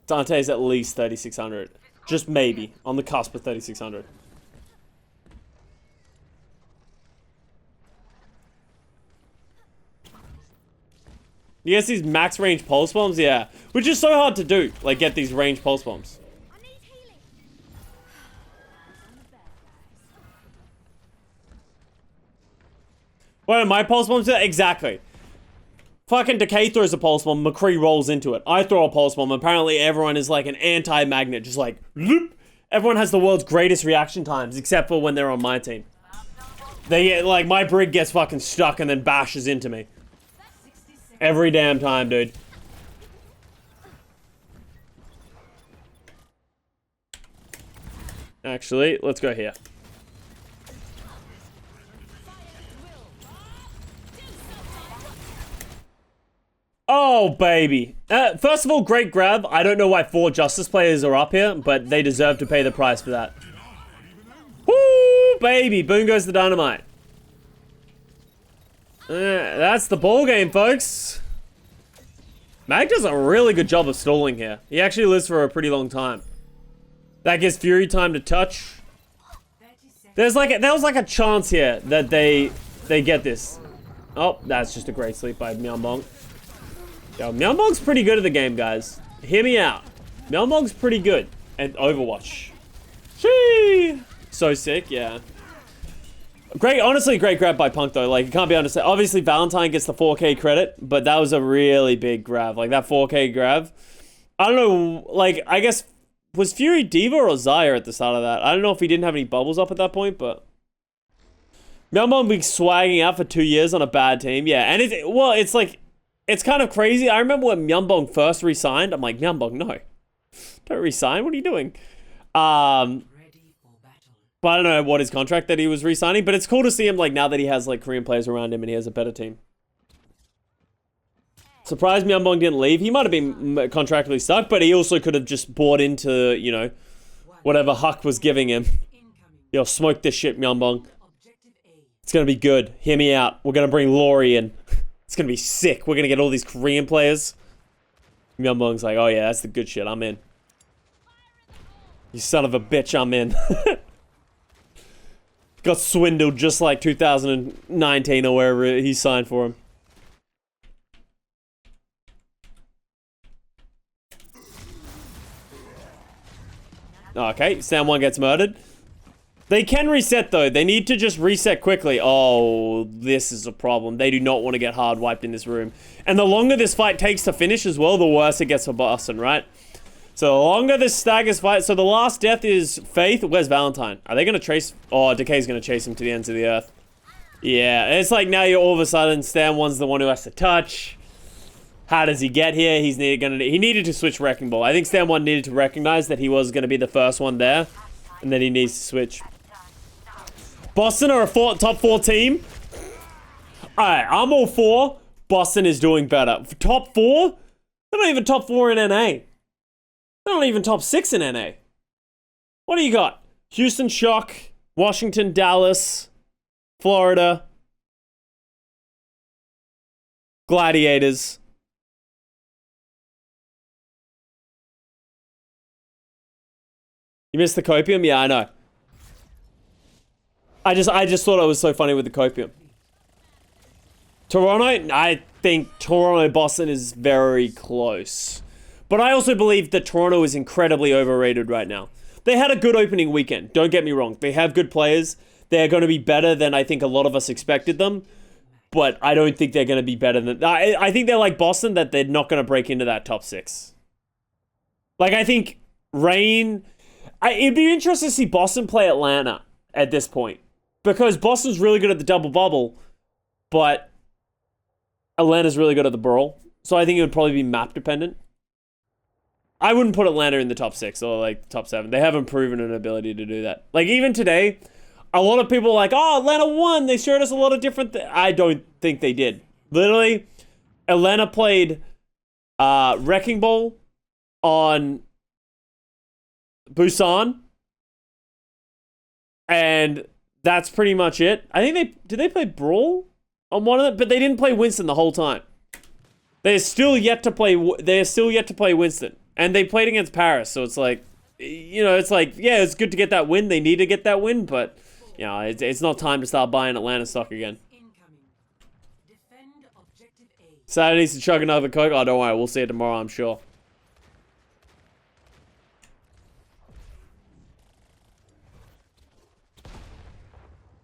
Dante's at least 3,600. Just maybe. On the cusp of 3,600. You guess these max range pulse bombs? Yeah. Which is so hard to do. Like, get these range pulse bombs. What are my pulse bombs? Exactly. Fucking Decay throws a pulse bomb, McCree rolls into it. I throw a pulse bomb. Apparently everyone is like an anti-magnet. Just like, loop. Everyone has the world's greatest reaction times, except for when they're on my team. They get, like, my brig gets fucking stuck and then bashes into me. Every damn time, dude. Actually, let's go here. Oh, baby. First of all, great grab. I don't know why 4 Justice players are up here, but they deserve to pay the price for that. Woo, baby. Boom goes the dynamite. That's the ball game, folks. Mag does a really good job of stalling here. He actually lives for a pretty long time. That gives Fury time to touch. There was like a chance here that they get this. Oh, that's just a great sleep by Myeonbong. Yo, Myeonbong's pretty good at the game, guys. Hear me out. Myeonbong's pretty good at Overwatch. Shee! So sick, yeah. Great, honestly, great grab by Punk, though. Like, it can't be understood. Obviously, Valentine gets the 4K credit, but that was a really big grab. Like, that 4K grab. I don't know, like, I guess Was Fury Diva or Zaya at the start of that? I don't know if he didn't have any bubbles up at that point, but Myeonbong been swagging out for 2 years on a bad team. Yeah, and it's like, it's kind of crazy. I remember when Myeonbong first re-signed, I'm like, Myeonbong, no. Don't re-sign, what are you doing? Ready for battle. But I don't know what his contract that he was re-signing, but it's cool to see him like now that he has like Korean players around him and he has a better team. Surprised Myeonbong didn't leave. He might have been contractually stuck, but he also could have just bought into, you know, whatever Huck was giving him. Incoming. Yo, smoke this shit, Myeonbong. Objective A. It's gonna be good. Hear me out. We're gonna bring Lori in. It's gonna be sick. We're gonna get all these Korean players. Myeonbong's like, oh yeah, that's the good shit. I'm in. You son of a bitch, I'm in. Got swindled just like 2019 or wherever he signed for him. Okay, Sam 1 gets murdered. They can reset though. They need to just reset quickly. Oh, this is a problem. They do not want to get hard wiped in this room. And the longer this fight takes to finish as well, the worse it gets for Boston, right? So the longer this staggers fight. So the last death is Faith. Where's Valentine? Are they going to chase? Oh, Decay's going to chase him to the ends of the earth. Yeah, it's like now you're all of a sudden Stan 1's the one who has to touch. How does he get here? He needed to switch Wrecking Ball. I think Stan 1 needed to recognize that he was going to be the first one there. And then he needs to switch. Boston are a top 4 team. Alright, I'm all for. Boston is doing better. For top 4? They're not even top 4 in NA. They're not even top 6 in NA. What do you got? Houston Shock, Washington, Dallas, Florida, Gladiators. You missed the copium? Yeah, I know. I just thought it was so funny with the copium. Toronto? I think Toronto-Boston is very close. But I also believe that Toronto is incredibly overrated right now. They had a good opening weekend. Don't get me wrong. They have good players. They're going to be better than I think a lot of us expected them. But I don't think they're going to be better than... I think they're like Boston, that they're not going to break into that top 6. Like, I think Reign... It'd be interesting to see Boston play Atlanta at this point. Because Boston's really good at the double bubble, but Atlanta's really good at the brawl. So I think it would probably be map dependent. I wouldn't put Atlanta in the top 6 or like top 7. They haven't proven an ability to do that. Like even today, a lot of people are like, oh, Atlanta won. They showed us a lot of different things. I don't think they did. Literally, Atlanta played Wrecking Ball on Busan. And that's pretty much it. I think did they play Brawl on one of them? But they didn't play Winston the whole time. They're still yet to play Winston. And they played against Paris, so it's like, you know, it's like, yeah, it's good to get that win. They need to get that win, but, you know, it's not time to start buying Atlanta stock again. Incoming. Defend objective A. Saturday needs to chug another Coke. Oh, don't worry. We'll see it tomorrow, I'm sure.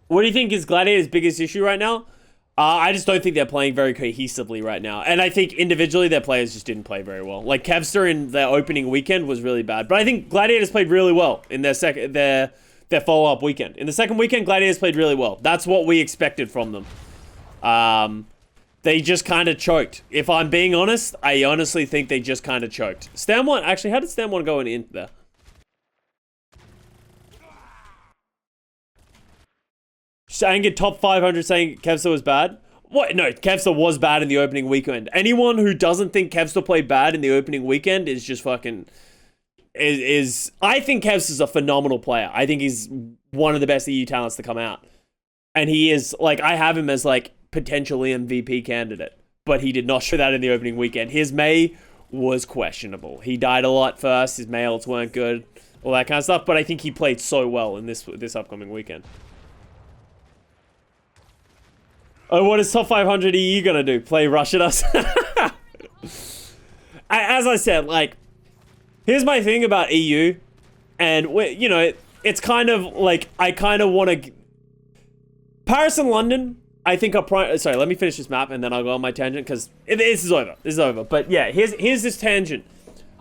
What do you think is Gladiator's biggest issue right now? I just don't think they're playing very cohesively right now. And I think individually their players just didn't play very well. Like Kevster in their opening weekend was really bad. But I think Gladiators played really well in their follow-up weekend. In the second weekend, Gladiators played really well. That's what we expected from them. They just kind of choked. If I'm being honest, I honestly think they just kind of choked. Stam 1, actually, how did Stam 1 go in there? Saying it top 500 saying Kevster was bad? What? No, Kevster was bad in the opening weekend. Anyone who doesn't think Kevster played bad in the opening weekend is just fucking... I think Kevster's a phenomenal player. I think he's one of the best EU talents to come out. And he is, like, I have him as, like, potentially MVP candidate. But he did not show that in the opening weekend. His May was questionable. He died a lot first. His May ults weren't good. All that kind of stuff. But I think he played so well in this upcoming weekend. Oh, what is top 500 EU gonna do? Play rush at us? As I said, like, here's my thing about EU. And, you know, it's kind of like, I kind of want to... Paris and London, I think are sorry, let me finish this map and then I'll go on my tangent because this is over. This is over. But yeah, here's this tangent.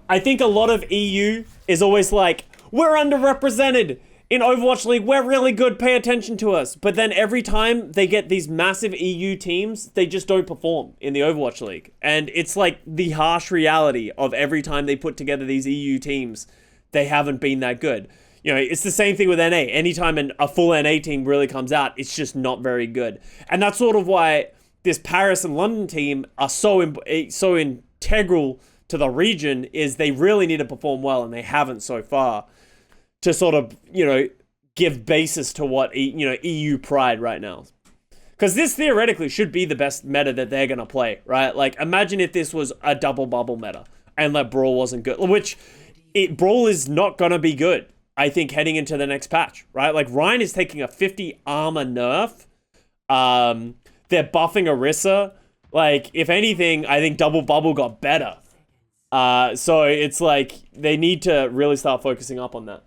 I think a lot of EU is always like, we're underrepresented in Overwatch League, we're really good, pay attention to us. But then every time they get these massive EU teams, they just don't perform in the Overwatch League. And it's like the harsh reality of every time they put together these EU teams, they haven't been that good. You know, it's the same thing with NA. Anytime a full NA team really comes out, it's just not very good. And that's sort of why this Paris and London team are so integral to the region, is they really need to perform well, and they haven't so far, to sort of, you know, give basis to what, you know, EU pride right now. Because this theoretically should be the best meta that they're going to play, right? Like, imagine if this was a double bubble meta and that Brawl wasn't good, which Brawl is not going to be good, I think, heading into the next patch, right? Like, Ryan is taking a 50 armor nerf. They're buffing Orisa. Like, if anything, I think double bubble got better. So it's like they need to really start focusing up on that.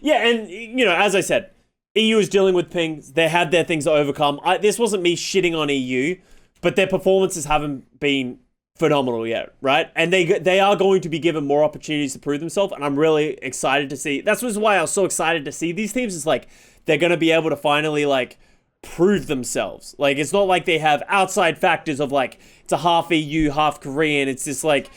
Yeah, and, you know, as I said, EU is dealing with pings. They had their things to overcome. This wasn't me shitting on EU, but their performances haven't been phenomenal yet, right? And they are going to be given more opportunities to prove themselves, and I'm really excited to see. That's why I was so excited to see these teams. Is like they're going to be able to finally, like, prove themselves. Like, it's not like they have outside factors of, like, it's a half EU, half Korean. It's just like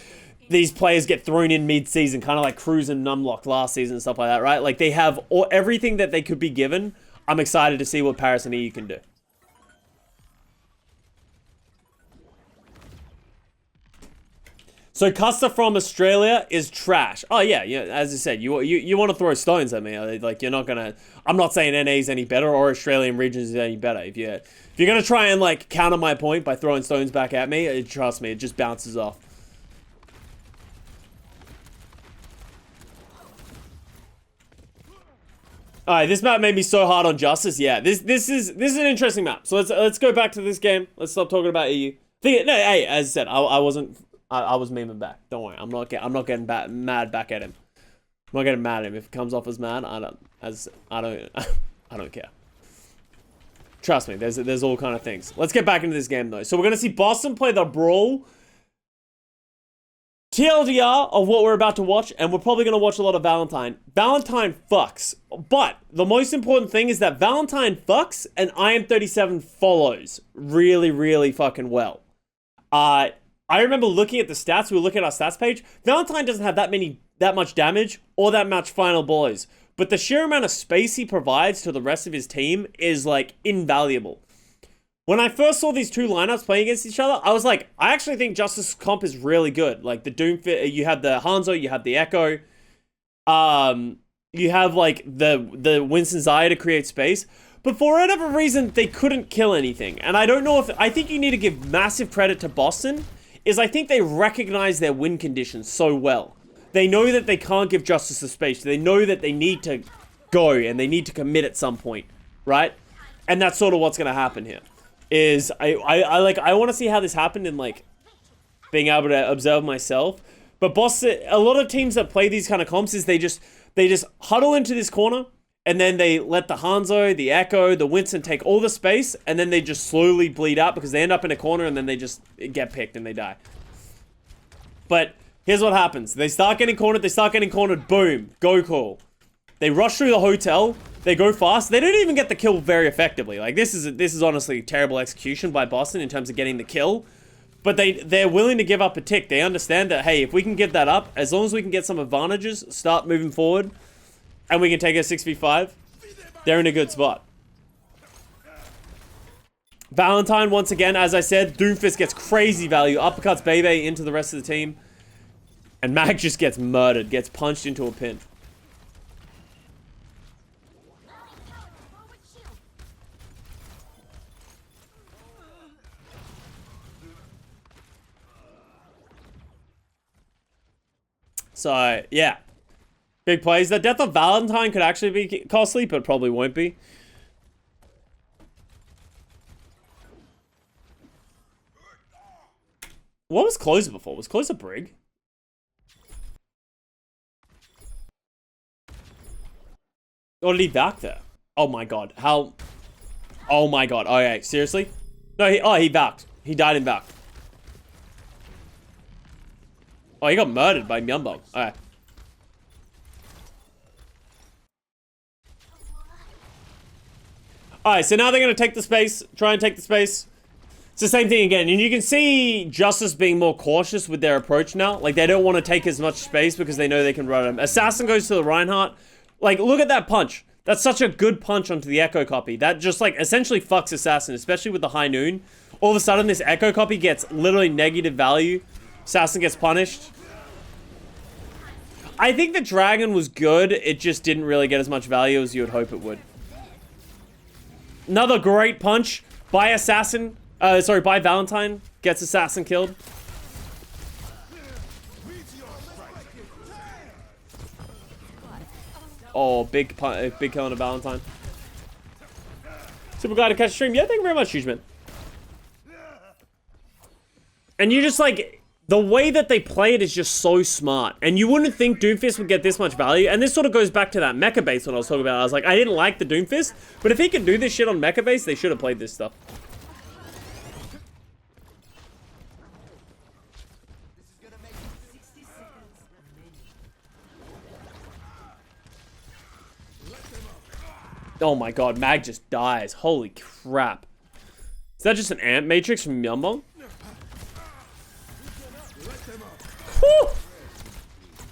these players get thrown in mid-season, kind of like Cruz and Numlock last season and stuff like that, right? Like, they have everything that they could be given. I'm excited to see what Paris and EU can do. So Custa from Australia is trash. Oh yeah, as I said, you want to throw stones at me. Like, you're not gonna. I'm not saying NA is any better or Australian regions is any better. If you're gonna try and, like, counter my point by throwing stones back at me, trust me, it just bounces off. All right, this map made me so hard on Justice. Yeah, this is an interesting map. So let's go back to this game. Let's stop talking about EU. Hey, as I said, I was memeing back. Don't worry, I'm not getting mad back at him. I'm not getting mad at him. If it comes off as mad, I don't care. Trust me, there's all kind of things. Let's get back into this game though. So we're gonna see Boston play the Brawl. TLDR of what we're about to watch, and we're probably going to watch a lot of Valentine. Valentine fucks, but the most important thing is that Valentine fucks and IM37 follows really, really fucking well. I remember looking at the stats. We were looking at our stats page. Valentine doesn't have that much damage or that much final blows, but the sheer amount of space he provides to the rest of his team is, like, invaluable. When I first saw these two lineups playing against each other, I was like, I actually think Justice comp is really good. Like, the Doomfist, you have the Hanzo, you have the Echo. You have, like, the Winston Zaya to create space. But for whatever reason, they couldn't kill anything. And I don't know if... I think you need to give massive credit to Boston, is I think they recognize their win conditions so well. They know that they can't give Justice the space. They know that they need to go and they need to commit at some point, right? And that's sort of what's going to happen here. Is I want to see how this happened and, like, being able to observe myself. But Boston, a lot of teams that play these kind of comps is they just huddle into this corner and then they let the Hanzo, the Echo, the Winston take all the space and then they just slowly bleed out because they end up in a corner and then they just get picked and they die. But here's what happens. They start getting cornered, boom, go call. They rush through the hotel. They go fast. They don't even get the kill very effectively. Like, this is honestly terrible execution by Boston in terms of getting the kill. But they're willing to give up a tick. They understand that, hey, if we can get that up, as long as we can get some advantages, start moving forward, and we can take a 6v5, they're in a good spot. Valentine, once again, as I said, Doomfist gets crazy value. Uppercuts Bebe into the rest of the team. And Mag just gets murdered, gets punched into a pin. So, yeah. Big plays. The death of Valentine could actually be costly, but probably won't be. What was Closer before? Was Closer Brig? Or did he back there? Oh my god. How? Oh my god. Okay, seriously? No, he backed. He died in back. Oh, he got murdered by Myunbong. Alright. Alright, so now they're going to take the space. Try and take the space. It's the same thing again. And you can see Justice being more cautious with their approach now. Like, they don't want to take as much space because they know they can run him. Assassin goes to the Reinhardt. Like, look at that punch. That's such a good punch onto the Echo Copy. That just, like, essentially fucks Assassin, especially with the High Noon. All of a sudden, this Echo Copy gets literally negative value. Assassin gets punished. I think the Dragon was good. It just didn't really get as much value as you would hope it would. Another great punch by Assassin. Sorry, by Valentine. Gets Assassin killed. Oh, big kill on a Valentine. Super glad to catch a stream. Yeah, thank you very much, Huge Man. And you just like, the way that they play it is just so smart. And you wouldn't think Doomfist would get this much value. And this sort of goes back to that mecha base when I was talking about. I was like, I didn't like the Doomfist. But if he could do this shit on mecha base, they should have played this stuff. Oh my god, Mag just dies. Holy crap. Is that just an ant matrix from Myunbong? Whew!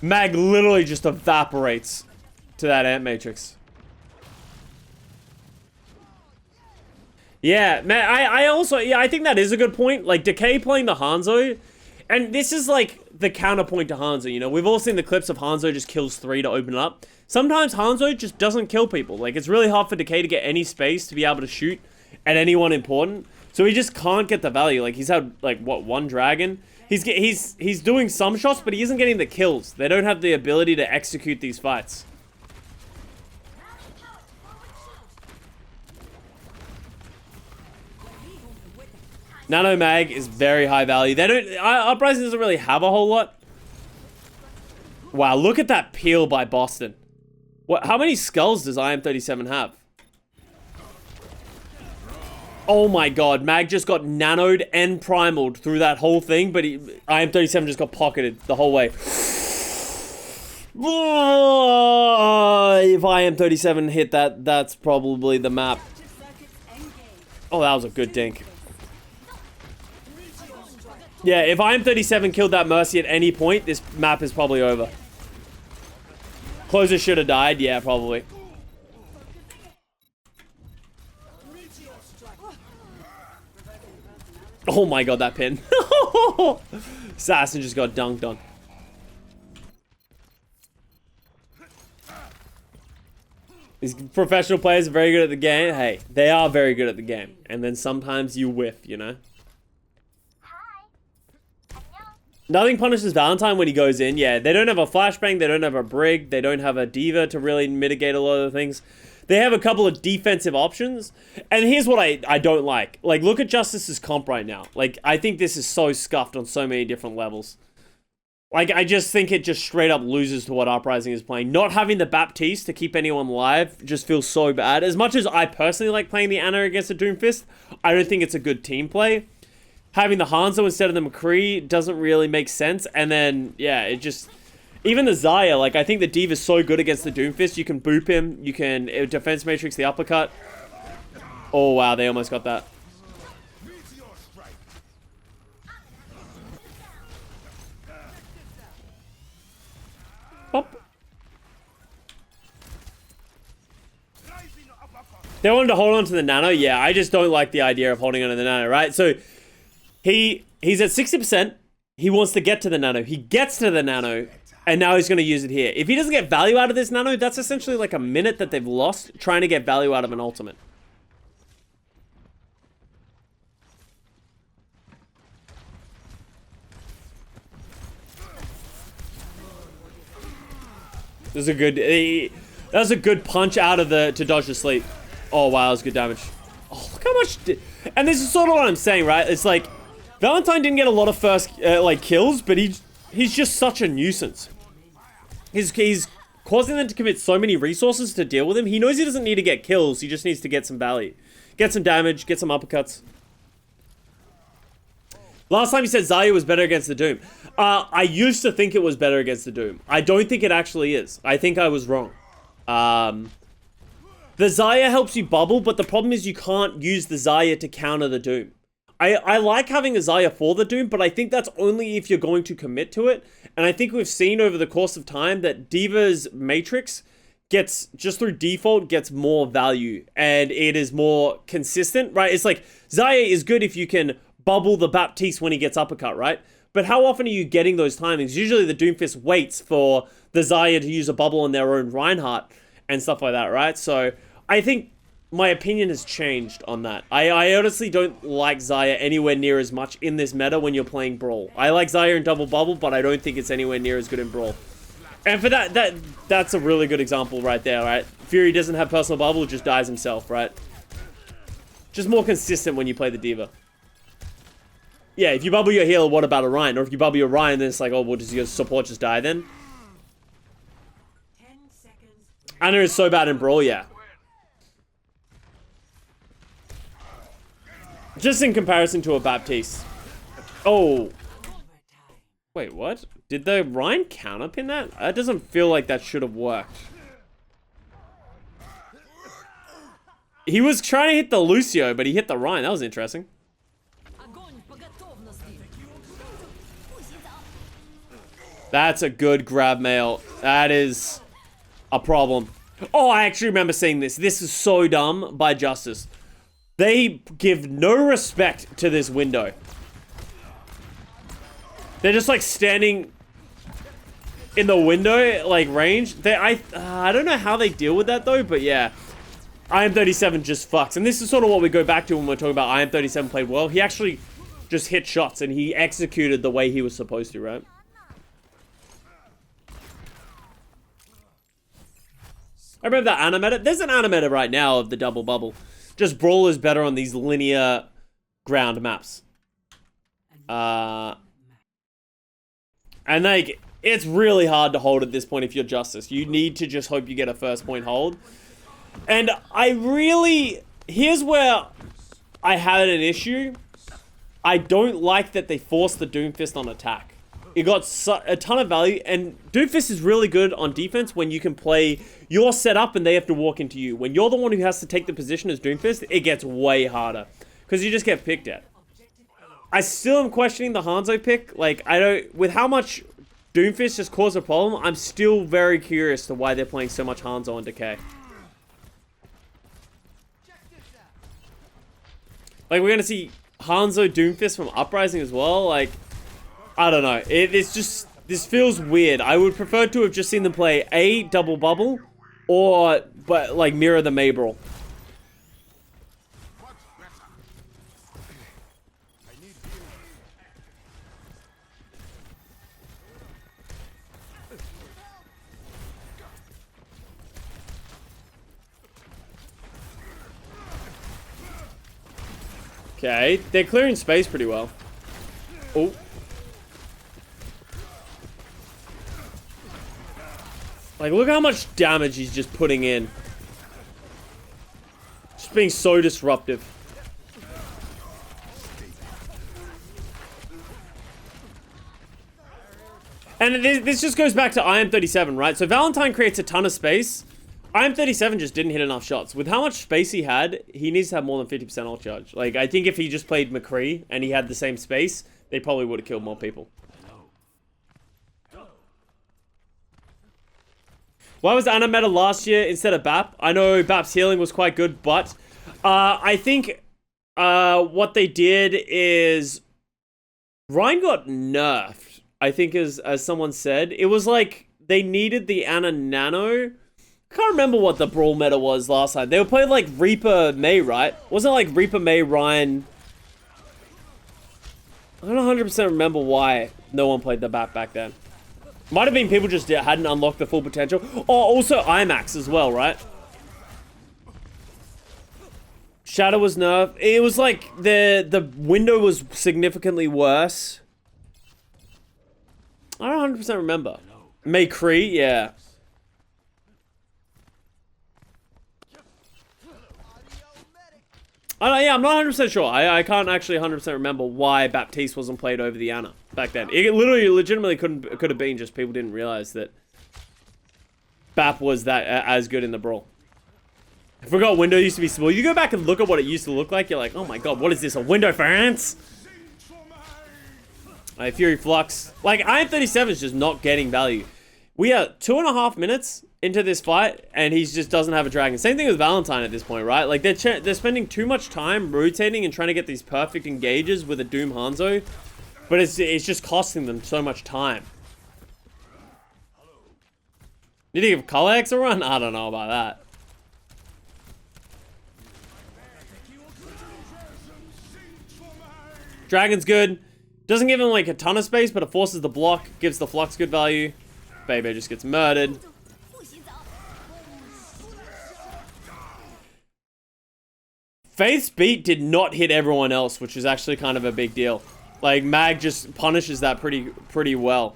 Mag literally just evaporates to that ant matrix. Yeah, man, I also, yeah, I think that is a good point. Like, Decay playing the Hanzo, and this is like the counterpoint to Hanzo, you know? We've all seen the clips of Hanzo just kills 3 to open it up. Sometimes Hanzo just doesn't kill people. Like, it's really hard for Decay to get any space to be able to shoot at anyone important. So he just can't get the value. Like, he's had, like, what, 1 dragon? He's doing some shots, but he isn't getting the kills. They don't have the ability to execute these fights. Nano Mag is very high value. They don't... Uprising doesn't really have a whole lot. Wow, look at that peel by Boston. What? How many skulls does IM37 have? Oh my god, Mag just got nanoed and primaled through that whole thing, but IM37 just got pocketed the whole way. Oh, if IM37 hit that, that's probably the map. Oh, that was a good dink. Yeah, if IM37 killed that Mercy at any point, this map is probably over. Closer should have died. Yeah, probably. Oh my god, that pin. Assassin just got dunked on. These professional players are very good at the game. Hey, they are very good at the game. And then sometimes you whiff, you know? Nothing punishes Valentine when he goes in. Yeah, they don't have a flashbang. They don't have a brig. They don't have a diva to really mitigate a lot of the things. They have a couple of defensive options. And here's what I don't like. Like, look at Justice's comp right now. Like, I think this is so scuffed on so many different levels. Like, I just think it just straight up loses to what Uprising is playing. Not having the Baptiste to keep anyone alive just feels so bad. As much as I personally like playing the Ana against the Doomfist, I don't think it's a good team play. Having the Hanzo instead of the McCree doesn't really make sense. And then, yeah, it just... Even the Xayah, like, I think the Diva's so good against the Doomfist. You can boop him. You can defense matrix the uppercut. Oh, wow, they almost got that. Pop. They wanted to hold on to the Nano. Yeah, I just don't like the idea of holding on to the Nano, right? So... He's at 60%. He wants to get to the Nano. He gets to the Nano, and now he's going to use it here. If he doesn't get value out of this Nano, that's essentially like a minute that they've lost trying to get value out of an ultimate. That's a good punch out of the to dodge the sleep. Oh wow, that was good damage. Oh, look how much. And this is sort of what I'm saying, right? It's like. Valentine didn't get a lot of first, like, kills, but he's just such a nuisance. He's causing them to commit so many resources to deal with him. He knows he doesn't need to get kills, he just needs to get some value. Get some damage, get some uppercuts. Last time you said Xayah was better against the Doom. I used to think it was better against the Doom. I don't think it actually is. I think I was wrong. The Xayah helps you bubble, but the problem is you can't use the Xayah to counter the Doom. I like having a Xayah for the Doom, but I think that's only if you're going to commit to it. And I think we've seen over the course of time that D.Va's Matrix gets, just through default, gets more value. And it is more consistent, right? It's like, Xayah is good if you can bubble the Baptiste when he gets uppercut, right? But how often are you getting those timings? Usually the Doomfist waits for the Xayah to use a bubble on their own Reinhardt and stuff like that, right? So I think my opinion has changed on that. I honestly don't like Xayah anywhere near as much in this meta when you're playing Brawl. I like Xayah in Double Bubble, but I don't think it's anywhere near as good in Brawl. And for that's a really good example right there, right? Fury doesn't have personal bubble, just dies himself, right? Just more consistent when you play the D.Va. Yeah, if you bubble your healer, what about a Ryan? Or if you bubble your Ryan, then it's like, oh, well, does your support just die then? 10 seconds. I know it's so bad in Brawl, yeah. Just in comparison to a Baptiste. Oh. Overtime. Wait, what? Did the Ryan counterpin that? That doesn't feel like that should have worked. He was trying to hit the Lucio, but he hit the Ryan. That was interesting. That's a good grab mail. That is a problem. Oh, I actually remember seeing this. This is so dumb by Justice. They give no respect to this window. They're just like standing in the window, like range. I don't know how they deal with that though, but yeah. IM37 just fucks. And this is sort of what we go back to when we're talking about IM37 played well. He actually just hit shots and he executed the way he was supposed to, right? I remember that animator. There's an animator right now of the double bubble. Just Brawl is better on these linear ground maps. And like, it's really hard to hold at this point if you're Justice. You need to just hope you get a first point hold. And here's where I had an issue. I don't like that they forced the Doomfist on attack. It got a ton of value, and Doomfist is really good on defense when you can play your setup and they have to walk into you. When you're the one who has to take the position as Doomfist, it gets way harder because you just get picked at. I still am questioning the Hanzo pick. Like, with how much Doomfist just caused a problem, I'm still very curious to why they're playing so much Hanzo on Decay. Like, we're gonna see Hanzo Doomfist from Uprising as well. Like, I don't know. It's just, this feels weird. I would prefer to have just seen them play a double bubble but like mirror the Maybral. Okay, they're clearing space pretty well. Oh. Like, look how much damage he's just putting in. Just being so disruptive. And this just goes back to IM37, right? So Valentine creates a ton of space. IM37 just didn't hit enough shots. With how much space he had, he needs to have more than 50% ult charge. Like, I think if he just played McCree and he had the same space, they probably would have killed more people. Why was Ana meta last year instead of BAP? I know BAP's healing was quite good, but I think what they did is Ryan got nerfed, I think as someone said. It was like they needed the Ana Nano. I can't remember what the Brawl meta was last time. They were playing like Reaper May, right? Wasn't it like Reaper May, Ryan? I don't 100% remember why no one played the BAP back then. Might have been people just hadn't unlocked the full potential. Oh, also IMAX as well, right? Shadow was nerfed. It was like the window was significantly worse. I don't 100% remember. McCree, yeah. Yeah, I'm not 100% sure. I can't actually 100% remember why Baptiste wasn't played over the Ana. back then. It literally, legitimately could have been just people didn't realize that BAP was that as good in the brawl. I forgot window used to be small. You go back and look at what it used to look like, you're like, oh my god, what is this, a window for ants? Alright, Fury Flux. Like, Iron 37 is just not getting value. We are 2.5 minutes into this fight, and he just doesn't have a dragon. Same thing with Valentine at this point, right? Like, they're spending too much time rotating and trying to get these perfect engages with a Doom Hanzo, but it's just costing them so much time. Need to give Collex a run? I don't know about that. Dragon's good. Doesn't give him like a ton of space, but it forces the block, gives the Flux good value. Bebe just gets murdered. Faith's beat did not hit everyone else, which is actually kind of a big deal. Like, Mag just punishes that pretty well.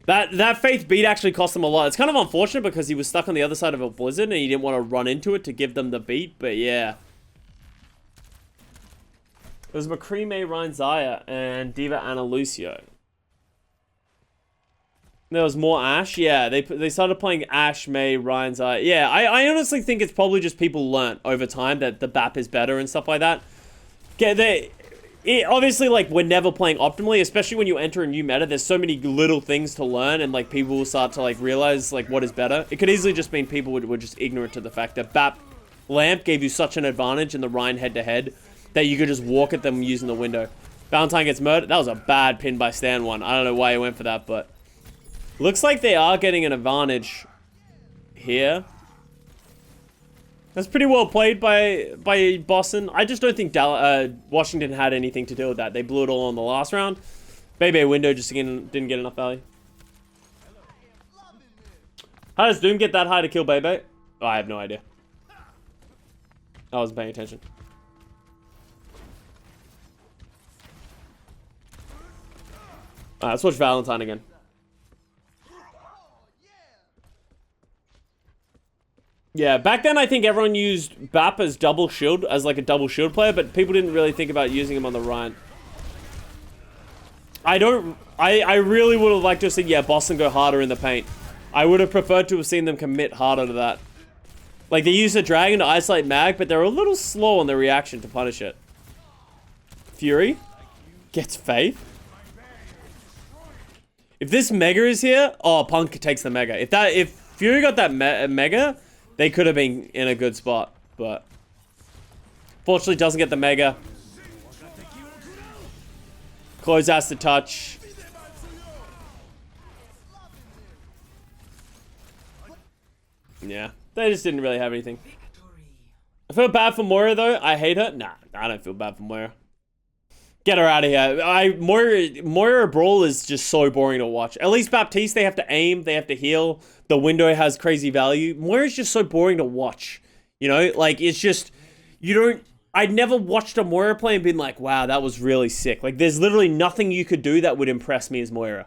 That Faith beat actually cost him a lot. It's kind of unfortunate because he was stuck on the other side of a blizzard and he didn't want to run into it to give them the beat, but yeah. It was McCree, May, Ryan, Zaya, and Diva, Anna, Lucio. There was more Ashe. Yeah, they started playing Ashe, May, Ryan, Zaya. Yeah, I honestly think it's probably just people learnt over time that the BAP is better and stuff like that. Obviously, like, we're never playing optimally, especially when you enter a new meta. There's so many little things to learn, and, like, people will start to, like, realize, like, what is better. It could easily just mean people were just ignorant to the fact that BAP Lamp gave you such an advantage in the Ryan head-to-head that you could just walk at them using the window. Valentine gets murdered. That was a bad pin by Stan 1. I don't know why he went for that, but... looks like they are getting an advantage here. That's pretty well played by Boston. I just don't think Washington had anything to do with that. They blew it all in the last round. Bebe window just again didn't get enough value. How does Doom get that high to kill Bebe? Oh, I have no idea. I wasn't paying attention. Alright, let's watch Valentine again. Yeah, back then I think everyone used BAP as double shield, as like a double shield player, but people didn't really think about using him on the Ryan. I really would have liked to have seen, yeah, Boston go harder in the paint. I would have preferred to have seen them commit harder to that. Like, they used the dragon to isolate Mag, but they're a little slow on the reaction to punish it. Fury gets Faith. If this Mega is here, oh, Punk takes the Mega. If Fury got that Mega, they could have been in a good spot, but fortunately doesn't get the Mega. Close has to touch. Yeah, they just didn't really have anything. I feel bad for Moira though. I hate her. Nah, I don't feel bad for Moira. Get her out of here. Moira Brawl is just so boring to watch. At least Baptiste, they have to aim, they have to heal. The window has crazy value. Moira's just so boring to watch. You know, like, it's just, I'd never watched a Moira play and been like, wow, that was really sick. Like, there's literally nothing you could do that would impress me as Moira.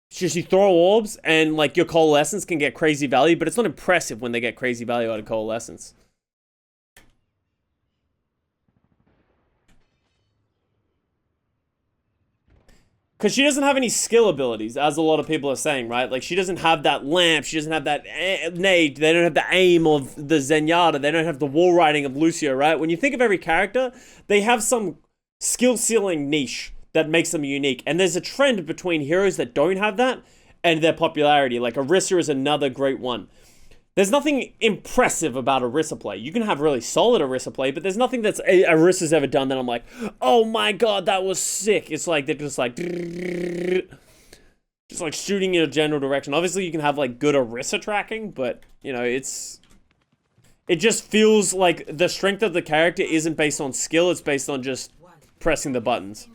It's just you throw orbs and, like, your Coalescence can get crazy value, but it's not impressive when they get crazy value out of Coalescence. Because she doesn't have any skill abilities, as a lot of people are saying, right? Like, she doesn't have that lamp, she doesn't have that nade, they don't have the aim of the Zenyatta, they don't have the wall riding of Lucio, right? When you think of every character, they have some skill ceiling niche that makes them unique. And there's a trend between heroes that don't have that and their popularity. Like, Orisa is another great one. There's nothing impressive about Orisa play. You can have really solid Orisa play, but there's nothing that's Orisa's ever done that I'm like, oh my god, that was sick. It's like, they're just like shooting in a general direction. Obviously, you can have like good Orisa tracking, but you know, it just feels like the strength of the character isn't based on skill, it's based on just pressing the buttons.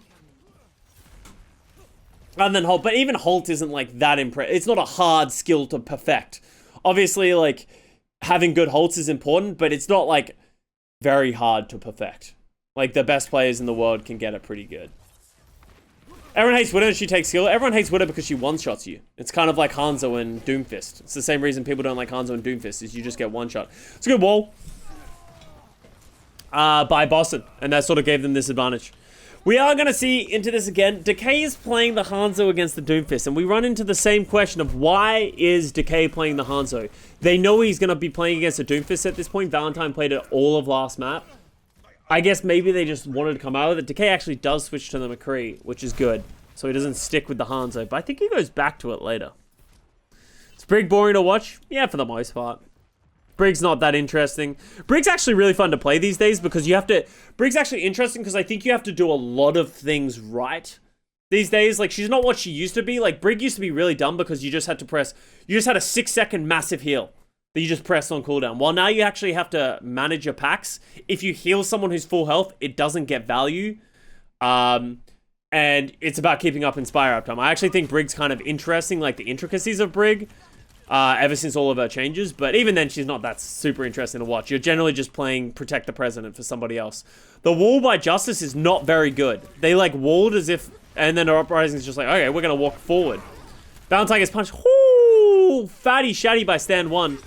And then Holt, but even Holt isn't like that impressive. It's not a hard skill to perfect. Obviously, like, having good Holts is important, but it's not, like, very hard to perfect. Like, the best players in the world can get it pretty good. Everyone hates Widow and she takes skill. Everyone hates Widow because she one-shots you. It's kind of like Hanzo and Doomfist. It's the same reason people don't like Hanzo and Doomfist, is you just get one-shot. It's a good wall. By Boston, and that sort of gave them this advantage. We are going to see into this again. Decay is playing the Hanzo against the Doomfist, and we run into the same question of why is Decay playing the Hanzo? They know he's going to be playing against the Doomfist at this point. Valentine played it all of last map. I guess maybe they just wanted to come out of it. Decay actually does switch to the McCree, which is good. So he doesn't stick with the Hanzo, but I think he goes back to it later. Is Brig boring to watch? Yeah, for the most part. Brig's not that interesting. Brig's actually really fun to play these days because you have to... Brig's actually interesting because I think you have to do a lot of things right these days. Like, she's not what she used to be. Like, Brig used to be really dumb because you just had to press... You just had a 6-second massive heal that you just pressed on cooldown. While now you actually have to manage your packs. If you heal someone who's full health, it doesn't get value. And it's about keeping up Inspire uptime. I actually think Brig's kind of interesting, like the intricacies of Brig. Ever since all of her changes, but even then she's not that super interesting to watch. You're generally just playing Protect the President for somebody else. The wall by Justice is not very good. They like walled as if, and then her Uprising is just like, okay, we're gonna walk forward. Valentine gets punched. Whoo! Fatty Shatty by Stand 1.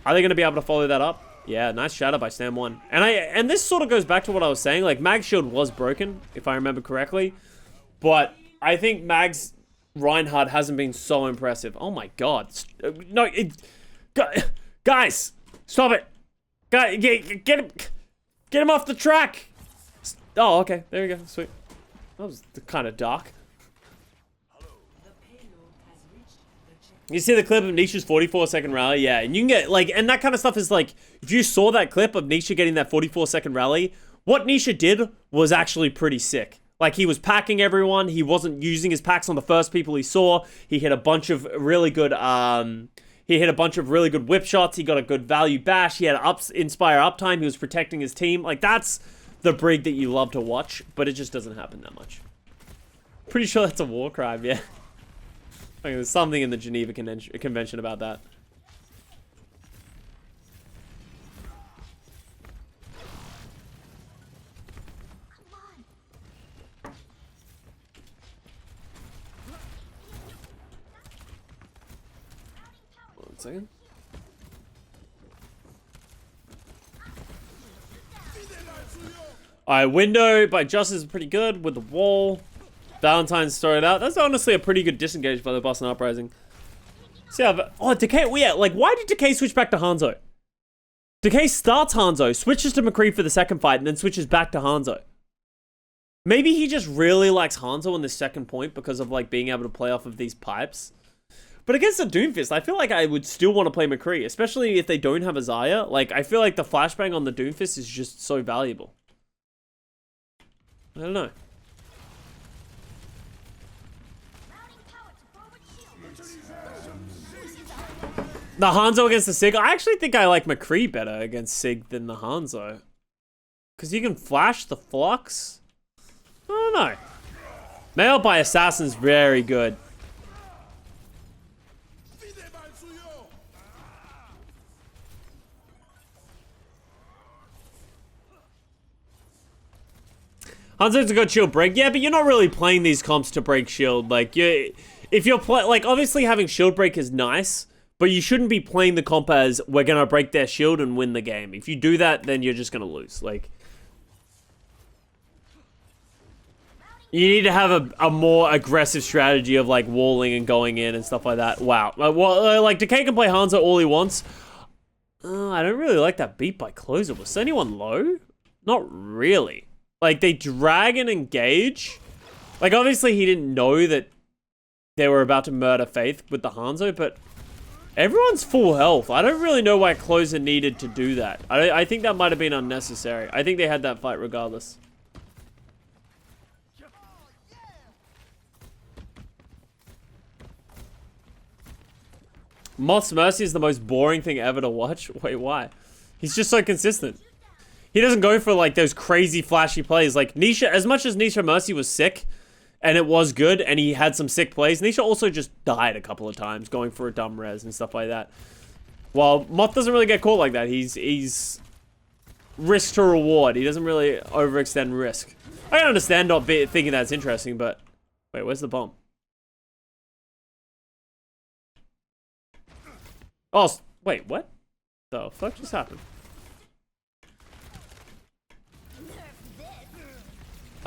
Are they gonna be able to follow that up? Yeah, nice shatter by Stand 1. And this sort of goes back to what I was saying. Like, Mag's shield was broken, if I remember correctly, but I think Mag's Reinhardt hasn't been so impressive. Oh my god. No, guys, stop it. Guys, get him off the track. Oh, okay. There you go. Sweet. That was kind of dark. You see the clip of Nisha's 44-second rally? Yeah, and you can get, like, and that kind of stuff is like, if you saw that clip of Nisha getting that 44-second rally, what Nisha did was actually pretty sick. Like, he was packing everyone. He wasn't using his packs on the first people he saw. He hit a bunch of really good, whip shots. He got a good value bash. He had Inspire uptime. He was protecting his team. Like, that's the Brig that you love to watch, but it just doesn't happen that much. Pretty sure that's a war crime, yeah. I mean, there's something in the Geneva Convention about that. Second. Alright, window by Justice is pretty good with the wall. Valentine's started out. That's honestly a pretty good disengage by the Boston Uprising. See how... Oh, Decay... Well, yeah, like, why did Decay switch back to Hanzo? Decay starts Hanzo, switches to McCree for the second fight, and then switches back to Hanzo. Maybe he just really likes Hanzo on this second point because of, like, being able to play off of these pipes. But against the Doomfist, I feel like I would still want to play McCree, especially if they don't have a Zarya. Like, I feel like the flashbang on the Doomfist is just so valuable. I don't know. The Hanzo against the Sig. I actually think I like McCree better against Sig than the Hanzo. Because you can flash the Flux. I don't know. Mail by Assassin's very good. Hanzo's a good shield break. Yeah, but you're not really playing these comps to break shield. Like, if you're like, obviously having shield break is nice, but you shouldn't be playing the comp as we're gonna break their shield and win the game. If you do that, then you're just gonna lose. Like, you need to have a more aggressive strategy of like walling and going in and stuff like that. Wow. Well, like Decay can play Hanzo all he wants. I don't really like that beat by Closer. Was anyone low? Not really. Like, they drag and engage. Like, obviously he didn't know that they were about to murder Faith with the Hanzo, but everyone's full health. I don't really know why Closer needed to do that. I think that might have been unnecessary. I think they had that fight regardless. Moth's Mercy is the most boring thing ever to watch. Wait, why? He's just so consistent. He doesn't go for like those crazy flashy plays. Like Nisha, as much as Nisha Mercy was sick and it was good and he had some sick plays, Nisha also just died a couple of times going for a dumb res and stuff like that. While Moth doesn't really get caught like that. He's risk to reward. He doesn't really overextend risk. I can understand not thinking that's interesting, but wait, where's the bomb? Oh, wait, what? The fuck just happened?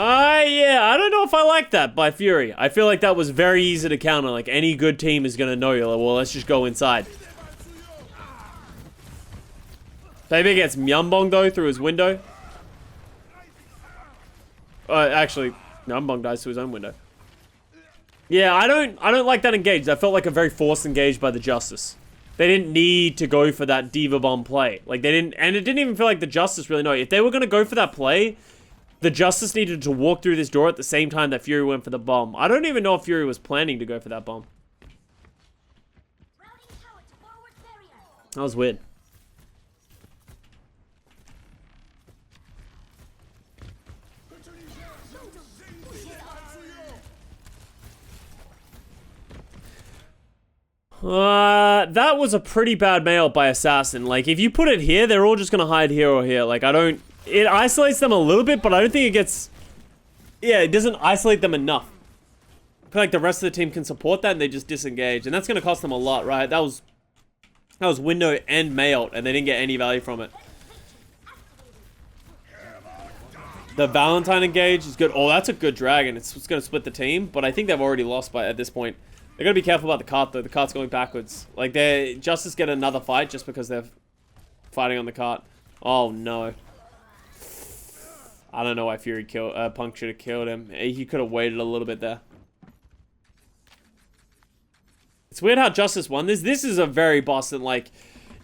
Yeah, I don't know if I like that by Fury. I feel like that was very easy to counter. Like, any good team is gonna know you're like, well, let's just go inside. Baby gets Myumbong though through his window. Actually, Myumbong dies through his own window. Yeah, I don't like that engage. That felt like a very forced engage by the Justice. They didn't need to go for that Diva Bomb play. Like, they didn't, and it didn't even feel like the Justice really know. If they were gonna go for that play, the Justice needed to walk through this door at the same time that Fury went for the bomb. I don't even know if Fury was planning to go for that bomb. That was weird. That was a pretty bad mail by Assassin. Like, if you put it here, they're all just gonna hide here or here. Like, it isolates them a little bit, but I don't think it gets... Yeah, it doesn't isolate them enough. I feel like the rest of the team can support that and they just disengage. And that's gonna cost them a lot, right? That was window and mailed, and they didn't get any value from it. The Valentine engage is good. Oh, that's a good dragon. It's gonna split the team, but I think they've already lost at this point. They gotta be careful about the cart though. The cart's going backwards. Like, they Justice get another fight just because they're fighting on the cart. Oh no. I don't know why Fury Punk should have killed him. He could have waited a little bit there. It's weird how Justice won this. This is a very Boston, like,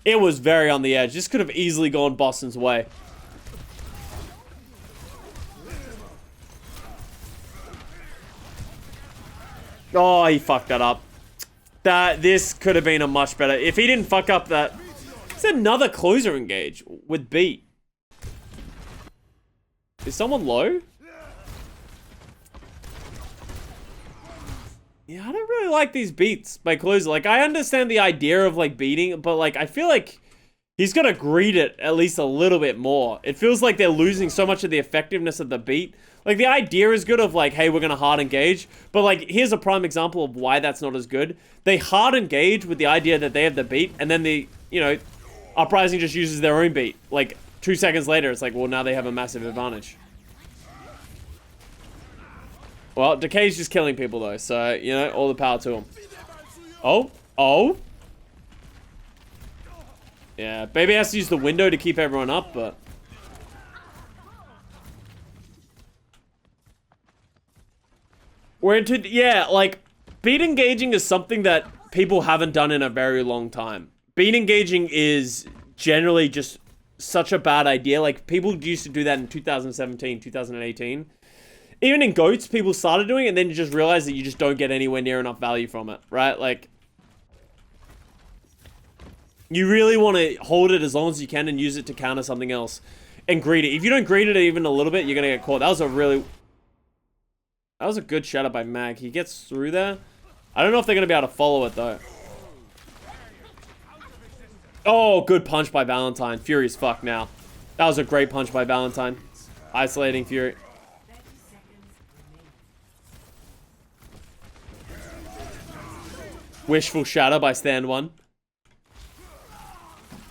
it was very on the edge. This could have easily gone Boston's way. Oh, he fucked that up. This could have been a much better... If he didn't fuck up that... It's another closer engage with beat. Is someone low? Yeah, I don't really like these beats by closer. Like, I understand the idea of, like, beating, but, like, I feel like he's got to greed it at least a little bit more. It feels like they're losing so much of the effectiveness of the beat. Like, the idea is good of, like, hey, we're going to hard engage. But, like, here's a prime example of why that's not as good. They hard engage with the idea that they have the beat, and then the, you know, Uprising just uses their own beat. Like, 2 seconds later, it's like, well, now they have a massive advantage. Well, Decay's just killing people, though. So, you know, all the power to him. Oh. Oh. Yeah, Baby has to use the window to keep everyone up, but... We're into... Yeah, like, beat engaging is something that people haven't done in a very long time. Beat engaging is generally just such a bad idea. Like, people used to do that in 2017, 2018. Even in GOATs, people started doing it, and then you just realize that you just don't get anywhere near enough value from it, right? Like, you really want to hold it as long as you can and use it to counter something else. And greed it. If you don't greed it even a little bit, you're going to get caught. That was a good shadow by Mag. He gets through there. I don't know if they're going to be able to follow it, though. Oh, good punch by Valentine. Fury's fucked now. That was a great punch by Valentine. Isolating Fury. Wishful Shadow by Stand 1.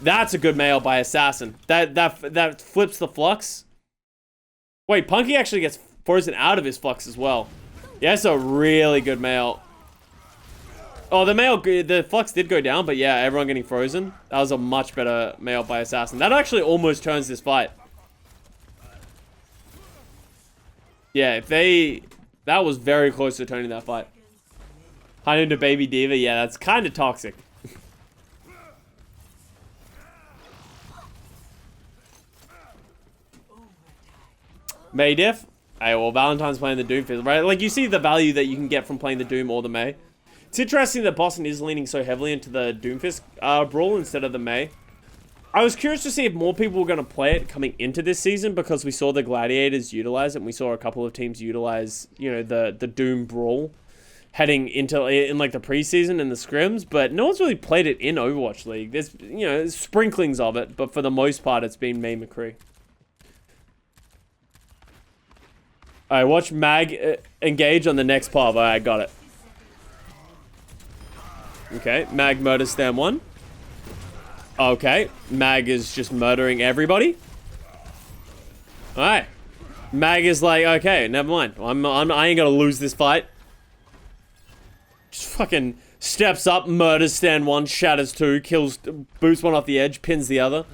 That's a good mail by Assassin. That flips the flux. Wait, Punky actually gets frozen out of his flux as well. Yeah, that's a really good mail. Oh, the flux did go down, but yeah, everyone getting frozen. That was a much better mail by Assassin. That actually almost turns this fight. Yeah, that was very close to turning that fight. Hide into Baby Diva, yeah, that's kind of toxic. May diff? Hey, well, Valentine's playing the Doomfist, right? Like, you see the value that you can get from playing the Doom or the May. It's interesting that Boston is leaning so heavily into the Doomfist brawl instead of the May. I was curious to see if more people were going to play it coming into this season because we saw the Gladiators utilize it and we saw a couple of teams utilize, you know, the Doom brawl heading into, in like the preseason and the scrims, but no one's really played it in Overwatch League. There's, you know, sprinklings of it, but for the most part, it's been May McCree. Alright, watch Mag engage on the next pub. Alright, got it. Okay, Mag murders Stand 1. Okay, Mag is just murdering everybody. Alright. Mag is like, okay, never mind. I ain't gonna lose this fight. Just fucking steps up, murders stand one, shatters two, kills, boots one off the edge, pins the other.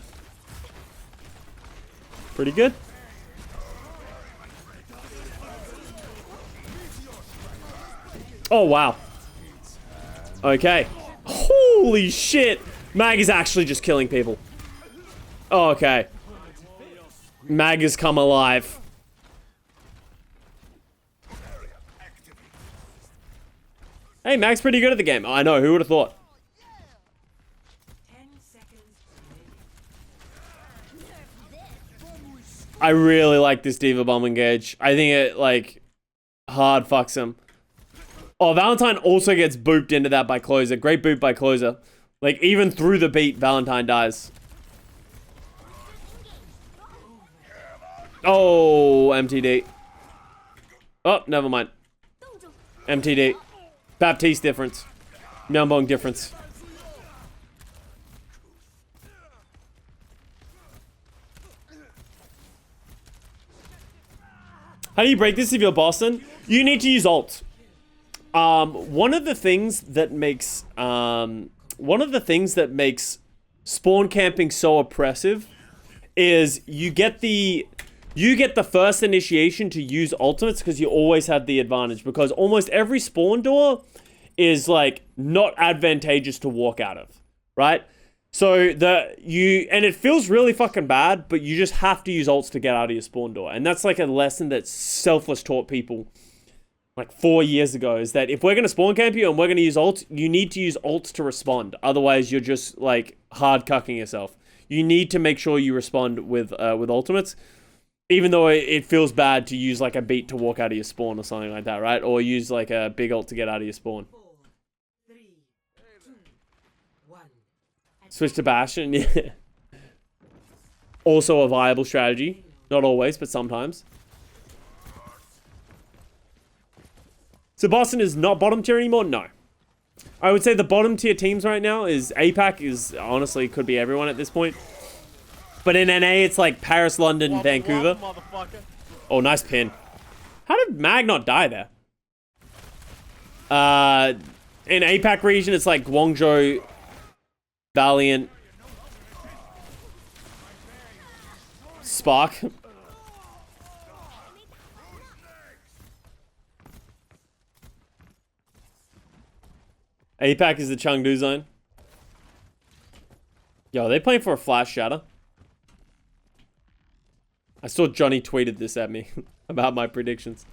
Pretty good. Oh, wow. Okay. Holy shit. Mag is actually just killing people. Oh, okay. Mag has come alive. Hey, Mag's pretty good at the game. I know, who would have thought? 10 seconds. I really like this Diva Bomb engage. I think it, like, hard fucks him. Oh, Valentine also gets booped into that by Closer. Great boop by Closer. Like, even through the beat, Valentine dies. Oh, MTD. Oh, never mind. MTD. Baptiste difference. Myambong difference. How do you break this if you're Boston? You need to use ult. One of the things that makes spawn camping so oppressive is you get the first initiation to use ultimates because you always have the advantage, because almost every spawn door is like not advantageous to walk out of, right? So and it feels really fucking bad, but you just have to use ults to get out of your spawn door. And that's like a lesson that Selfless taught people like 4 years ago, is that if we're going to spawn camp you and we're going to use ults, you need to use ults to respond. Otherwise, you're just like hard cucking yourself. You need to make sure you respond with ultimates, even though it feels bad to use like a beat to walk out of your spawn or something like that, right? Or use like a big ult to get out of your spawn. 4, 3, 2, 1. Switch to Bastion, yeah. Also a viable strategy. Not always, but sometimes. So Boston is not bottom tier anymore? No. I would say the bottom tier teams right now is APAC is honestly could be everyone at this point. But in NA it's like Paris, London, Vancouver. Oh, nice pin. How did Mag not die there? In APAC region it's like Guangzhou, Valiant, Spark. APAC is the Chengdu zone. Yo, are they playing for a flash shatter? I saw Johnny tweeted this at me about my predictions.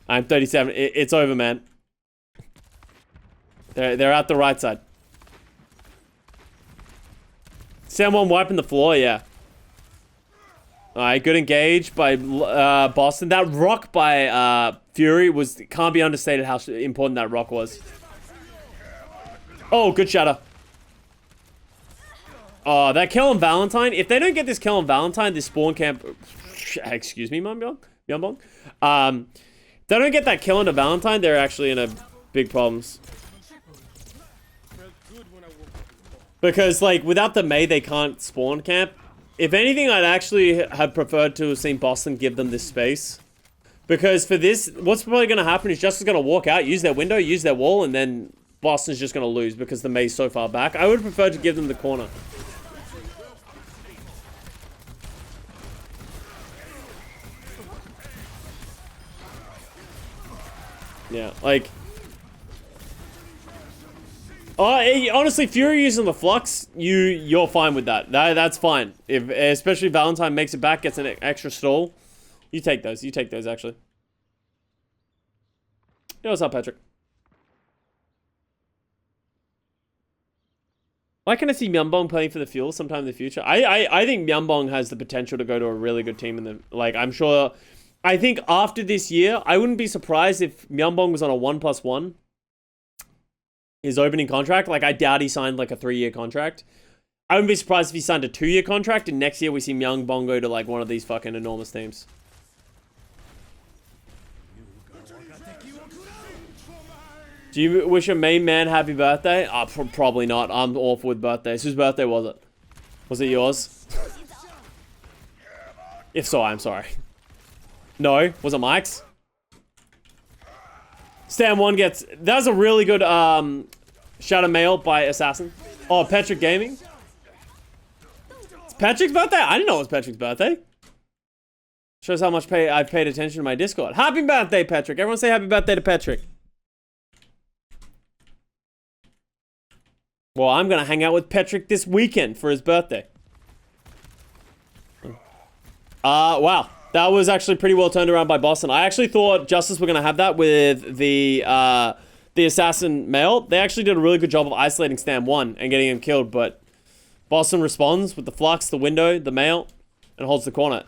I'm 37. It's over, man. They're at the right side. Someone wiping the floor, yeah. Alright, good engage by Boston. That rock by Fury can't be understated how important that rock was. Oh, good shatter. Oh, that kill on Valentine. If they don't get this kill on Valentine, this spawn camp... Excuse me, Myambong. If they don't get that kill on Valentine, they're actually in a big problems. Because, like, without the Mei, they can't spawn camp. If anything, I'd actually have preferred to have seen Boston give them this space. Because for this, what's probably going to happen is Justice is going to walk out, use their window, use their wall, and then Boston's just going to lose because the Mei's so far back. I would prefer to give them the corner. Yeah, like... Oh, honestly, Fury using the Flux, you're fine with that. That's fine. Especially Valentine makes it back, gets an extra stall. You take those. You take those, actually. Yo, what's up, Patrick? Why can't I see Myambong playing for the Fuel sometime in the future? I think Myambong has the potential to go to a really good team in the... Like, I'm sure... I think after this year, I wouldn't be surprised if Myambong was on a 1+1. His opening contract. Like, I doubt he signed, like, a 3-year contract. I wouldn't be surprised if he signed a 2-year contract, and next year we see Myambong go to, like, one of these fucking enormous teams. Do you wish a main man happy birthday? Probably not. I'm awful with birthdays. Whose birthday was it? Was it yours? If so, I'm sorry. No, was it Mike's? Stan 1 gets... That was a really good shadow mail by Assassin. Oh, Patrick Gaming. It's Patrick's birthday? I didn't know it was Patrick's birthday. Shows how much I've paid attention to my Discord. Happy birthday, Patrick. Everyone say happy birthday to Patrick. Well, I'm going to hang out with Patrick this weekend for his birthday. Wow. That was actually pretty well turned around by Boston. I actually thought Justice were going to have that with the Assassin mail. They actually did a really good job of isolating Stam 1 and getting him killed, but Boston responds with the flux, the window, the mail, and holds the corner.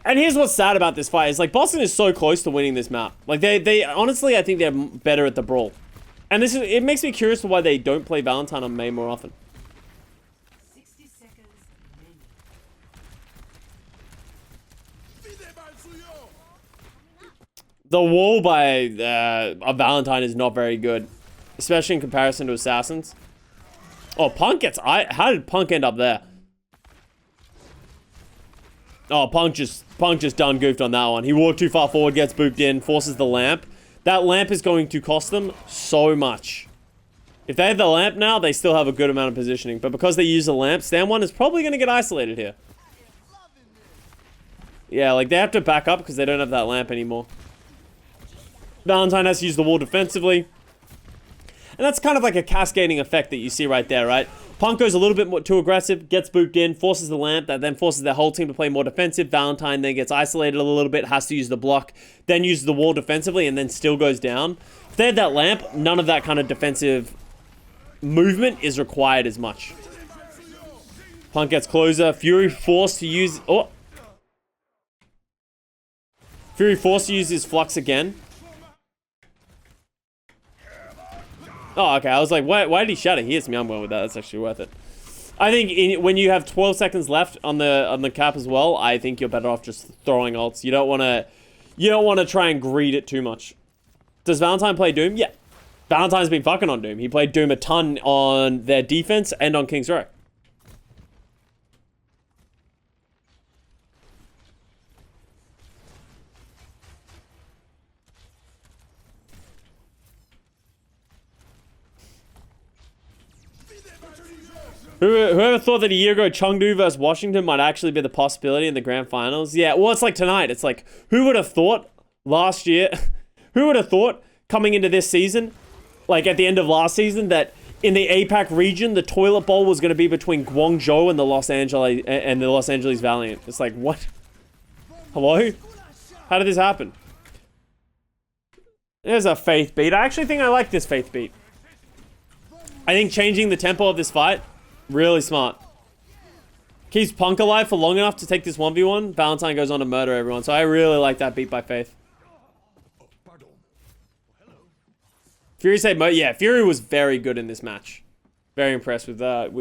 And here's what's sad about this fight is, like, Boston is so close to winning this map. Like, they honestly, I think they're better at the brawl. And it makes me curious to why they don't play Valentine on May more often. 60 seconds remaining. The wall by a Valentine is not very good, especially in comparison to Assassins. Oh, Punk gets... How did Punk end up there? Oh, Punk just done goofed on that one. He walked too far forward, gets booped in, forces the lamp. That lamp is going to cost them so much. If they have the lamp now, they still have a good amount of positioning. But because they use the lamp, Stan 1 is probably going to get isolated here. Yeah, like, they have to back up because they don't have that lamp anymore. Valentine has to use the wall defensively. And that's kind of like a cascading effect that you see right there, right? Punk goes a little bit more too aggressive, gets booped in, forces the lamp, that then forces their whole team to play more defensive. Valentine then gets isolated a little bit, has to use the block, then uses the wall defensively, and then still goes down. If they had that lamp, none of that kind of defensive movement is required as much. Punk gets closer. Fury forced to use... Oh! Fury forced to use his flux again. Oh, okay. I was like, why did he shatter? He hits me. I'm going with that. That's actually worth it. I think when you have 12 seconds left on the cap as well, I think you're better off just throwing ults. You don't want to try and greed it too much. Does Valentine play Doom? Yeah. Valentine's been fucking on Doom. He played Doom a ton on their defense and on King's Row. Whoever thought that a year ago Chengdu versus Washington might actually be the possibility in the grand finals? Yeah, well, it's like tonight. It's like, who would have thought last year, who would have thought coming into this season, like at the end of last season, that in the APAC region, the toilet bowl was going to be between Guangzhou and the Los Angeles Valiant. It's like, what? Hello? How did this happen? There's a Faith beat. I actually think I like this Faith beat. I think changing the tempo of this fight, really smart. Keeps Punk alive for long enough to take this 1v1. Valentine goes on to murder everyone. So I really like that beat by Faith. Fury said, yeah, Fury was very good in this match. Very impressed with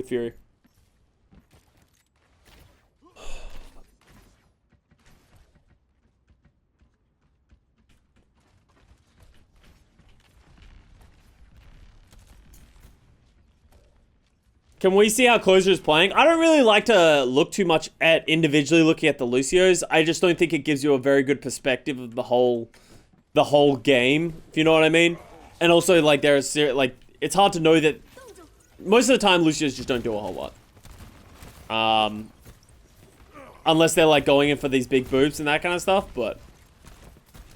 Fury. Can we see how Closer is playing? I don't really like to look too much at individually looking at the Lucios. I just don't think it gives you a very good perspective of the whole game, if you know what I mean. And also, like, it's hard to know that most of the time Lucios just don't do a whole lot. Unless they're like going in for these big boobs and that kind of stuff, but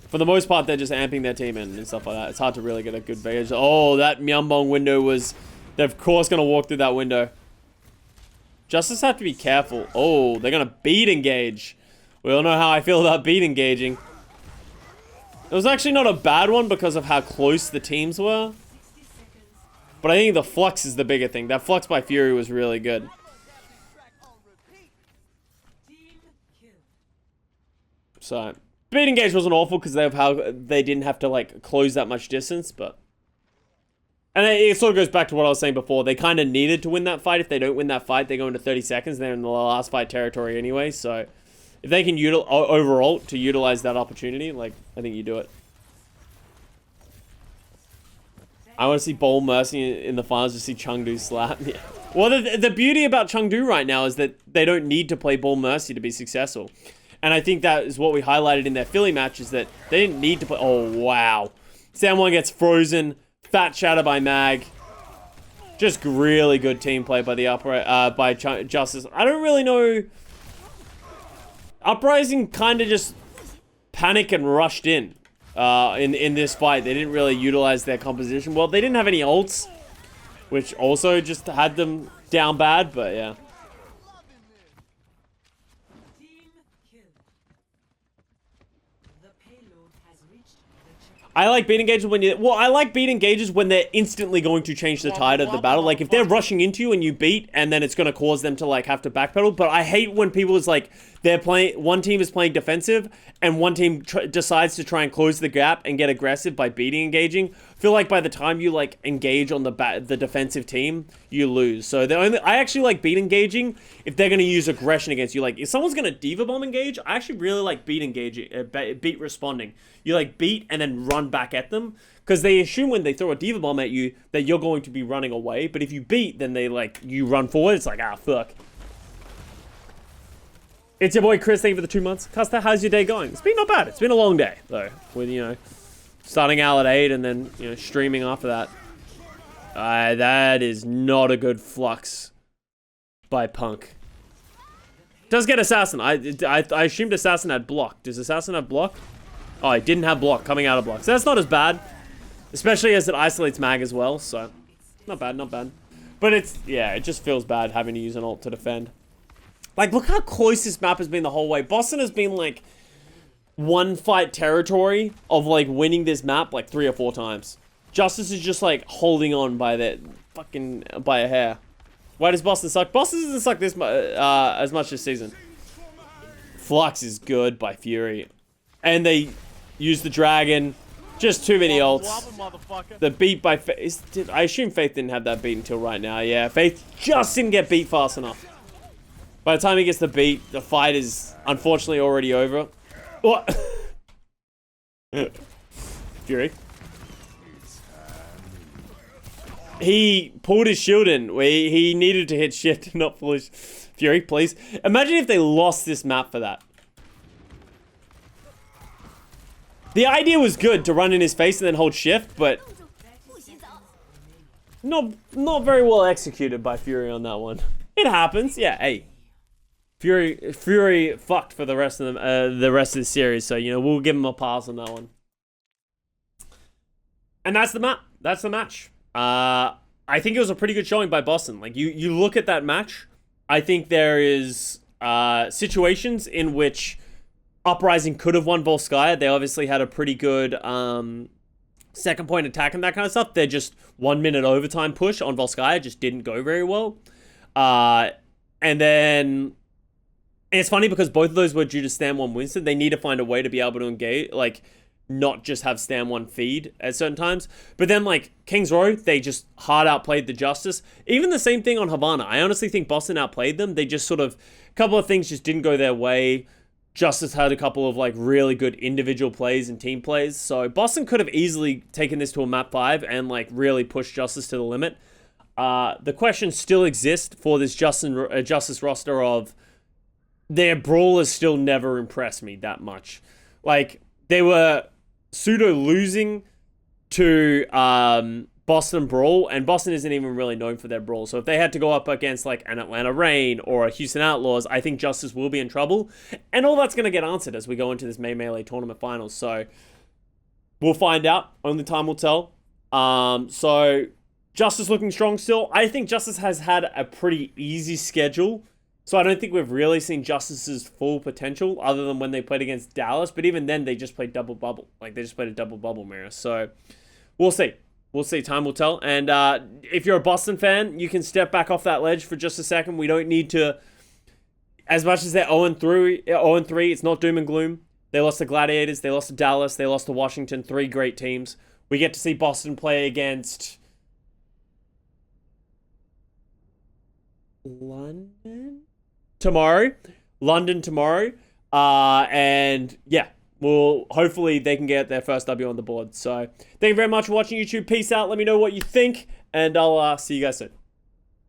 for the most part, they're just amping their team in and stuff like that. It's hard to really get a good gauge. Oh, that Myeongbong window was... They're, of course, going to walk through that window. Justice have to be careful. Oh, they're going to beat engage. We all know how I feel about beat engaging. It was actually not a bad one because of how close the teams were. But I think the flux is the bigger thing. That flux by Fury was really good. So, beat engage wasn't awful because of how they didn't have to, like, close that much distance, but... And it sort of goes back to what I was saying before. They kind of needed to win that fight. If they don't win that fight, they go into 30 seconds. They're in the last fight territory anyway. So if they can overall to utilize that opportunity, like, I think you do it. I want to see Bowl Mercy in the finals to see Chengdu slap. Yeah. Well, the beauty about Chengdu right now is that they don't need to play Ball Mercy to be successful. And I think that is what we highlighted in their Philly match, is that they didn't need to play... Oh, wow. Someone gets frozen. Fat shatter by Mag. Just really good team play by the Justice. I don't really know... Uprising kind of just panicked and rushed in this fight. They didn't really utilize their composition. Well, they didn't have any ults, which also just had them down bad, but yeah. Team kill. The payload has reached the checkpoint. I like beat engages when I like beat engages when they're instantly going to change the tide of the battle. Like, if they're rushing into you and you beat, and then it's going to cause them to, like, have to backpedal. But I hate when people is like, one team is playing defensive, and one team decides to try and close the gap and get aggressive by beating engaging. I feel like by the time you, like, engage on the defensive team, you lose. So I actually like beat engaging if they're going to use aggression against you. Like, if someone's going to diva bomb engage, I actually really like beat engaging, beat responding. You, like, beat and then run back at them, because they assume when they throw a diva bomb at you that you're going to be running away. But if you beat, then they, like, you run forward. It's like, ah, fuck. It's your boy Chris. Thank you for the 2 months. Custa, how's your day going? It's been not bad. It's been a long day, though, with, you know, starting out at 8 and then, you know, streaming after that. That is not a good flux by Punk. Does get Assassin. I assumed Assassin had block. Does Assassin have block? Oh, he didn't have block coming out of block. So that's not as bad. Especially as it isolates Mag as well, so not bad, not bad. But it's, yeah, it just feels bad having to use an ult to defend. Like, look how close this map has been the whole way. Boston has been, like, one fight territory of, like, winning this map, like, 3 or 4 times. Justice is just, like, holding on by that fucking, by a hair. Why does Boston suck? Boston doesn't suck this as much this season. Flux is good by Fury. And they use the dragon. Just too many ults. The beat by Faith. I assume Faith didn't have that beat until right now. Yeah, Faith just didn't get beat fast enough. By the time he gets the beat, the fight is unfortunately already over. What? Fury. He pulled his shield in. He needed to hit shift, not pull his... Fury, please. Imagine if they lost this map for that. The idea was good, to run in his face and then hold shift, but... Not very well executed by Fury on that one. It happens, yeah, hey. Fury fucked for the rest of the series, so, you know, we'll give him a pass on that one. And that's the map. That's the match. I think it was a pretty good showing by Boston. Like, you look at that match, I think there is situations in which Uprising could have won Volskaya. They obviously had a pretty good second point attack and that kind of stuff. They're just 1 minute overtime push on Volskaya just didn't go very well. And then it's funny because both of those were due to Stam 1 Winston. They need to find a way to be able to engage, like, not just have Stam 1 feed at certain times. But then, like, Kings Row, they just hard outplayed the Justice. Even the same thing on Havana. I honestly think Boston outplayed them. They just sort of, a couple of things just didn't go their way. Justice had a couple of, like, really good individual plays and team plays. So Boston could have easily taken this to a map 5 and, like, really pushed Justice to the limit. The question still exists for this Justice roster of their brawlers still never impressed me that much. Like, they were pseudo losing to Boston Brawl, and Boston isn't even really known for their brawl. So if they had to go up against, like, an Atlanta Reign or a Houston Outlaws, I think Justice will be in trouble. And all that's going to get answered as we go into this May Melee tournament finals. So we'll find out. Only time will tell. So Justice looking strong still. I think Justice has had a pretty easy schedule. So I don't think we've really seen Justice's full potential other than when they played against Dallas. But even then, they just played double bubble. Like, they just played a double bubble mirror. So we'll see. We'll see. Time will tell. And if you're a Boston fan, you can step back off that ledge for just a second. We don't need to... As much as they're 0-3, it's not doom and gloom. They lost to Gladiators. They lost to Dallas. They lost to Washington. 3 great teams. We get to see Boston play against... London tomorrow. And yeah, well, hopefully they can get their first W on the board. So thank you very much for watching YouTube. Peace out. Let me know what you think, and I'll see you guys soon.